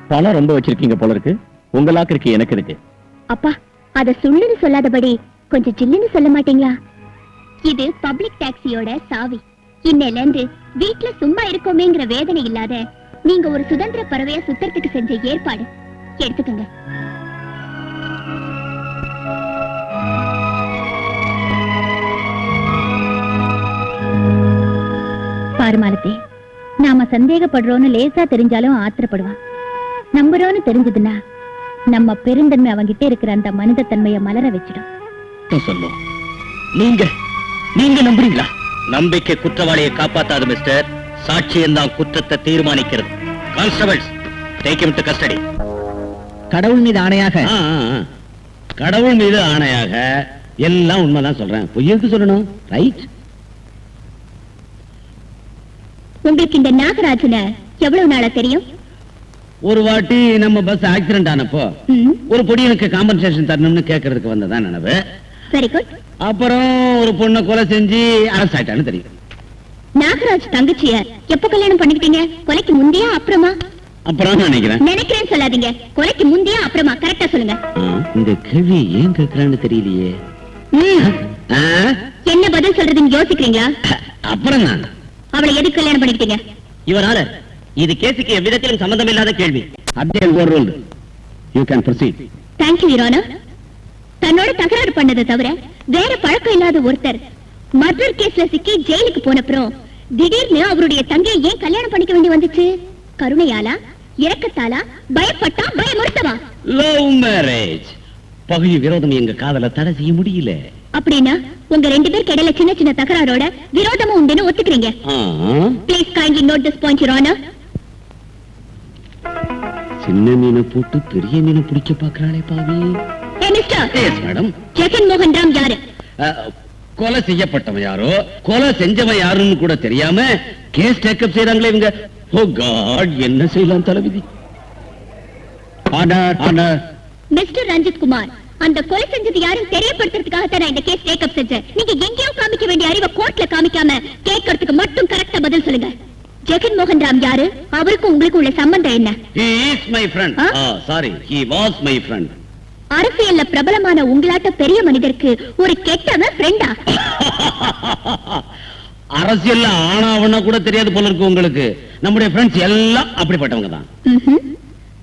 பணம் ரொம்ப வச்சிருக்கீங்க போல இருக்கு. உங்களாக்கு இருக்கு, எனக்கு இருக்கு. அப்பா, அத சுள்ளுன்னு சொல்லாதபடி கொஞ்சம் ஜில்லுன்னு சொல்ல மாட்டீங்களா? இது பப்ளிக் டாக்ஸியோட சாவி. இன்னையில இருந்து வீட்டுல சும்மா இருக்கோமேங்கிற வேதனை இல்லாத நீங்க ஒரு சுதந்திர பறவையா சுத்தறதுக்கு செஞ்ச ஏற்பாடு. எடுத்துக்கங்க. பாருமாலத்தே, நாம சந்தேகப்படுறோன்னு லேசா தெரிஞ்சாலும் ஆத்திரப்படுவான். நம்புறோன்னு தெரிஞ்சதுன்னா நம்ம பெருந்தன்மை அவங்கிட்ட இருக்கிற அந்த மனித தன்மையை மலர வச்சிடும். சொல்லும். நீங்க நம்புறீங்களா? நம்பிக்கை குற்றவாளியை காப்பாத்தாது மிஸ்டர். சாட்சியம் தான் குற்றத்தை தீர்மானிக்கிறது. Constables, take him to custody. கடவுள் மீது ஆணையாக. கடவுள் மீது ஆணையாக எல்லாம் உண்மைதான் சொல்றேன். பொய்யெடுத்து சொல்லணும். ரைட். உங்களுக்கு இந்த நாகராஜனை எவ்வளவு நாளா தெரியும்? ஒரு வாட்டி நம்ம பஸ் ஆக்சிடென்ட் ஆனப்போ ஒரு பொடியனுக்கு காம்பன்சேஷன் தரணும்னு கேட்கறதுக்கு வந்ததான் நினைவு. Very good. அப்புறம் ஒரு பொண்ணை கொலை செஞ்சு அரெஸ்ட் ஆயிட்டான்னு தெரியும். நாகராஜ் தங்கச்சிய எப்ப கல்யாணம் பண்ணிக்கிட்டீங்க? கொலைக்கு முந்தையா அப்புறமா? அப்புறம் நினைக்கிறேன்னு சொல்லாதீங்க. கொலைக்கு முந்தையா அப்புறமா கரெக்டா சொல்லுங்க. இந்த கேள்வி ஏன் கேட்கறான்னு தெரியலையே. என்ன பதில் சொல்றதுன்னு யோசிக்கிறீங்களா? அப்புறம் நான் அவளை எதுக்கு கல்யாணம் பண்ணிக்கிட்டீங்க? யுவர் ஆனர், இது கேஸுக்கு எவ்விதத்திலும் சம்பந்தம் இல்லாத கேள்வி. You can proceed. Thank you your honour. தன்னோட தகராறு பண்ணதை தவிர வேற பழக்கம் இல்லாத ஒருத்தர் மர்டர் கேஸ்ல சிக்கி ஜெயிலுக்கு போனப்புறம் திடீர்னு அவருடைய தங்கையை ஏன் கல்யாணம் பண்ணிக்க வேண்டி வந்துச்சு? கருணையாலா, இரக்கத்தாலா, பயப்பட்டா, பயமுறுத்தவா? Love marriage. பகுதி விரோதம் எங்க காதல தடை செய்ய முடியல. அப்படின்னா உங்க 2 பேருக்கு இடையில சின்ன சின்ன தகராறோட விரோதமும் உண்டுன்னு ஒத்துக்கிறீங்க. Please kindly note this point your honour. சின்ன மீனை போட்டு பெரிய மீனை பிடிக்க பாக்குறாளே பாவி. மிஸ்டர். Yes madam. ஜெகன் மோகன் ராம் யாரு? கொலை செய்யப்பட்டவன் யாரோ, கொலை செஞ்சவன் யாருன்னு கூட தெரியாம கேஸ் டேக்கப் செய்யறாங்களே இவங்க. ஓ காட், என்ன செய்யலாம் தலைவிதி. Order order. Mister Ranjith Kumar, அந்த கொலை செஞ்சது யாரும் தெரியப்படுத்துறதுக்காக தான் இந்த கேஸ் டேக்கப் செஞ்சேன். நீங்க எங்கேயோ காமிக்க வேண்டிய அறிவை கோர்ட்ல காமிக்காம கேட்கறதுக்கு மட்டும் கரெக்டா பதில் சொல்லுங்க. ஜெகன் மோகன் ராம் யாரு? அவருக்கும் உங்களுக்கு உள்ள சம்பந்தம் என்ன? He is my friend. Sorry, he was my friend. அரசியல்ல பிரபலமான உங்களாட்ட பெரிய மனிதருக்கு ஒரு கெட்டவன் ஃப்ரெண்டா? அரசியல்ல ஆனாவனா கூட தெரியாது போல இருக்கு உங்களுக்கு. நம்முடைய ஃப்ரெண்ட்ஸ் எல்லாம் அப்படிப்பட்டவங்க தான்.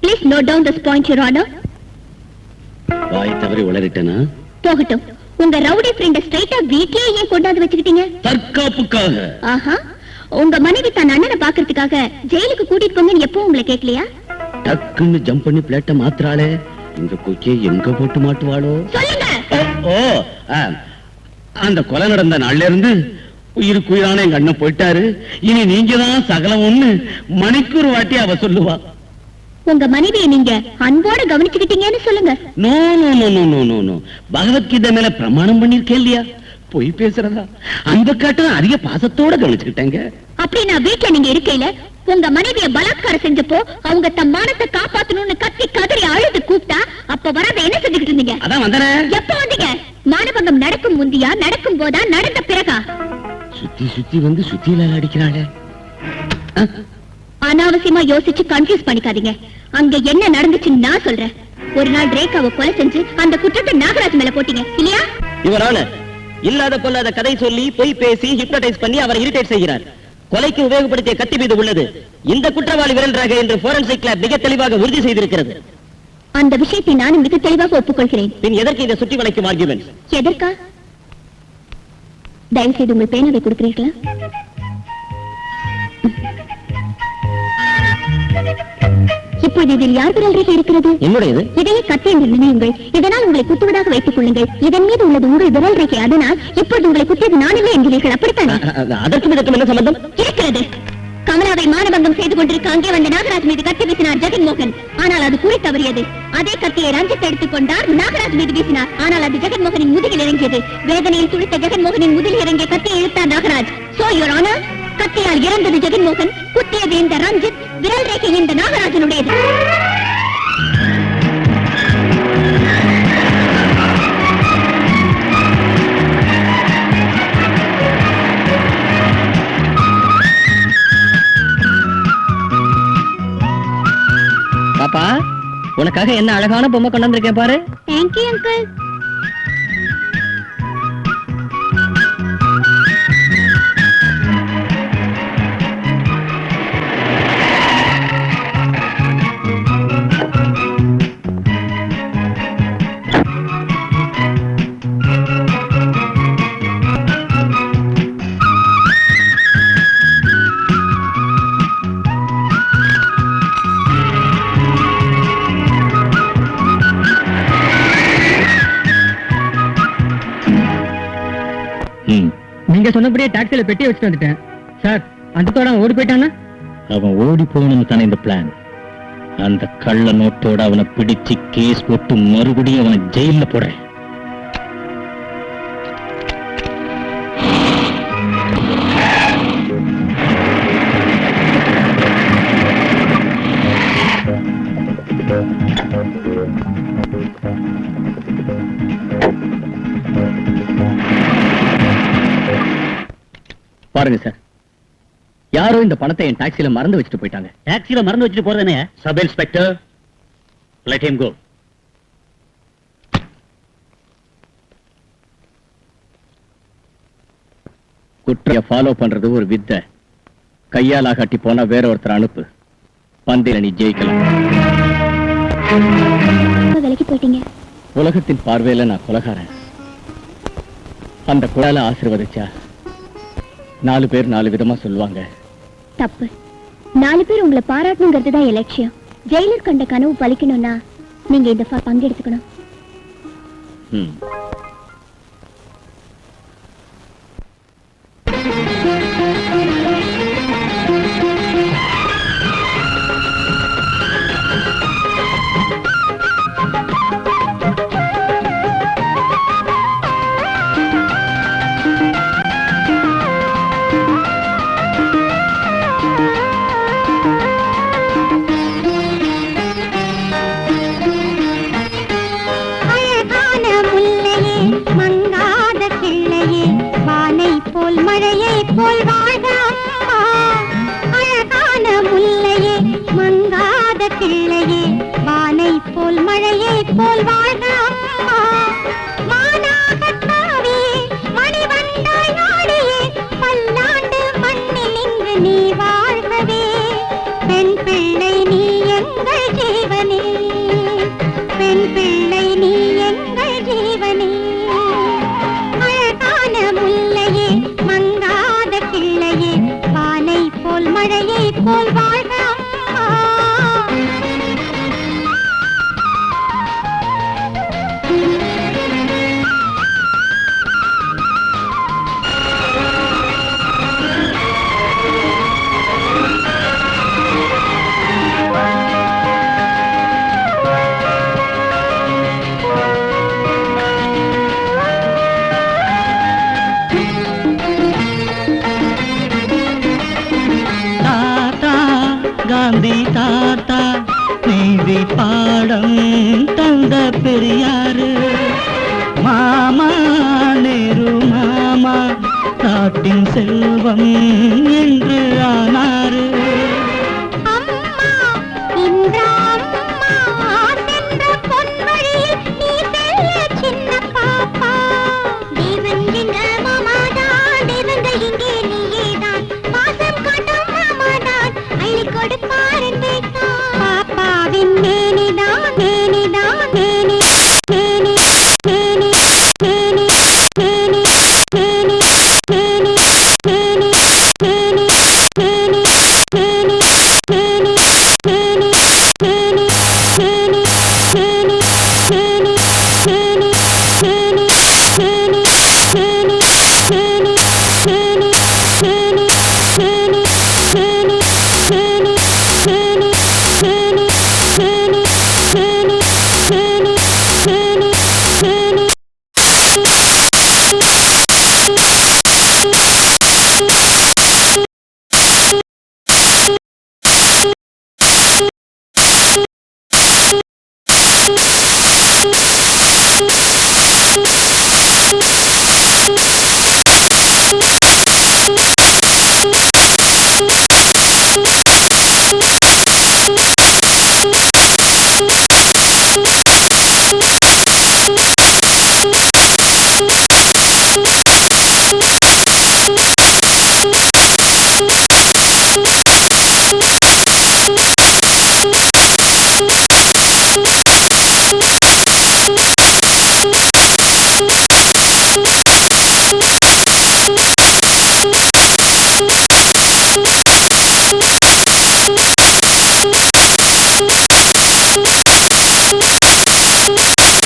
Please note down this point your honour. வாய் தவறி உளறிட்டேனா? போகட்டும். உங்க ரவுடி ஃப்ரெண்ட ஸ்ட்ரைட்டா வீட்லயே ஏன் கொண்டாந்து வச்சுக்கிட்டீங்க? தற்காப்புக்காக. ஆஹா, உங்க மனைவி தன் அண்ணனை பாக்குறதுக்காக ஜெயிலுக்கு கூட்டிட்டு போங்கன்னு எப்போ உங்களை கேட்கலையா? டக்குன்னு ஜம்ப் பண்ணி பிளேட்ட மாத்துறாளே, இந்த கொக்கே எங்க போட்டு மாட்டுவாளோ? சொல்லுங்க. ஓ, அந்த கொலை நடந்த நாள்ல இருந்து உயிருக்கு உயிரான எங்க அண்ணன் போயிட்டாரு, இனி நீங்க தான் சகலம் ஒண்ணு மணிக்கு ஒரு வாட்டி அவ சொல்லுவா. உங்க மனைவியை நீங்க அன்போட கவனிச்சுக்கிட்டீங்கன்னு சொல்லுங்க. No no no no no no no. Bhagavad Gita மேல பிரமாணம் பண்ணிருக்கேன் இல்லையா? போய் பேசுறதா? அந்த காட்டும் அதிக பாசத்தோட கவனிச்சுக்கிட்டேங்க. அப்படி நான் வீட்டுல நீங்க இருக்கையில உங்க மனைவிய பலாத்காரம் செஞ்சப்போ அவங்க தம் மானத்தை காப்பாத்தணும்னு கத்தி கதறி அழுது கூப்பிட்டா அப்ப வரத என்ன செஞ்சுக்கிட்டு இருந்தீங்க? அதான் வந்தனே. எப்ப வந்தீங்க? மானபங்கம் நடக்கும் முந்தியா, நடக்கும் போதா, நடந்த பிறகா? சுத்தி சுத்தி வந்து சுத்தியில அடிக்கிறாளே. அனாவசியமா யோசிச்சு கன்ஃபியூஸ் பண்ணிக்காதீங்க. அங்க என்ன நடந்துச்சுன்னு நான் சொல்றேன். ஒரு நாள் ரேகாவை கொலை செஞ்சு அந்த குற்றத்தை நாகராஜ் மேல போட்டீங்க இல்லையா? யுவர் ஆனர், இல்லாத பொல்லாத கதை சொல்லி பொய் பேசி ஹிப்னடைஸ் பண்ணி அவரை இரிட்டேட் செய்கிறார். கொலைக்கு உபயோகப்படுத்திய கத்தி மீது உள்ளது இந்த குற்றவாளி விரல் ரேகை என்று ஃபோரன்சிக் லேப் மிக தெளிவாக உறுதி செய்திருக்கிறது. அந்த விஷயத்தை நானும் மிக தெளிவாக ஒப்புக்கொள்கிறேன். பின் எதற்கு இந்த சுற்றி வளைக்கும் ஆர்குமெண்ட்ஸ்? எதற்கா? தயவு செய்து உங்கள் பேனாவை கொடுக்கிறீர்களா? இப்போது இதில் யார் விரல் ரேகை இருக்கிறது? என்னுடையது. இதையே கத்தி என்று நினையுங்கள். இதனால் உங்களை குத்துவதாக வைத்துக் கொள்ளுங்கள். இதன் மீது உள்ளது உங்கள் விரல் ரேகை. அதனால் இப்போது உங்களை குத்தியது நானில்லை என்கிறீர்கள், அப்படித்தானே? அதற்கும் இதற்கும் என்ன சம்பந்தம் இருக்கிறது. கமலாவை மானபங்கம் செய்து கொண்டிருக்க அங்கே வந்த நாகராஜ் மீது கத்தி வீசினார் ஜெகன் மோகன். ஆனால் அது குறி தவறியது. அதே கத்தியை ரஞ்சித் எடுத்துக் கொண்டார், நாகராஜ் மீது வீசினார். ஆனால் அது ஜெகன் மோகனின் முதுகில் இறங்கியது. வேதனையில் துடித்த ஜெகன் மோகனின் முதுகில் இறங்கிய கத்தியை இழுத்தார் நாகராஜ். சோ யுவர் ஆனர், கத்தியால் இறந்தது ஜெகன் மோகன், குத்தியது இந்த ரஞ்சித், விரல் ரேகை இந்த நாகராஜனுடையது. பாப்பா, உனக்காக என்ன அழகான பொம்மை கொண்டு வந்திருக்கேன் பாரு. Thank you uncle. நீங்க சொன்னபடியே டாக்ஸில பெட்டி வச்சுட்டு வந்துட்டேன் சார். அந்த தோட ஓடி போயிட்டானா? அவன் ஓடி போகணும்னு தானே இந்த பிளான். அந்த கள்ள நோட்டோட அவனை பிடிச்சு கேஸ் போட்டு மறுபடியும் அவனை ஜெயில போடுறேன். பாருங்க சார், யாரோ இந்த பணத்தை என் டாக்ஸில மறந்து வச்சுட்டு போயிட்டாங்க. டாக்ஸில மறந்து வச்சுட்டு போறதானே? Sub inspector, let him go. குற்றைய ஃபாலோ பண்றது ஒரு வித்தை. கையால் ஆகாட்டி போனா வேற ஒருத்தர் அனுப்பு. பந்தில நீ ஜெயிக்கலாம். விலைக்கு போயிட்டீங்க. உலகத்தின் பார்வையில நான் கொலகாரன். அந்த குழால ஆசீர்வதிச்சா 4 பேர் 4 விதமா சொல்லுவாங்க. தப்பு. 4 பேர் உங்களை பாராட்டணுங்கிறது தான் என் லட்சியம். ஜெயிலர் கண்ட கனவு பலிக்கணும்னா நீங்க இந்த பங்கெடுத்துக்கணும். ம். காந்தி தாத்தா நீதி பாடம் தந்த பெரியாரு, மாமா நேரு மாமா நாட்டின் செல்வம் என்று ஆனாரு.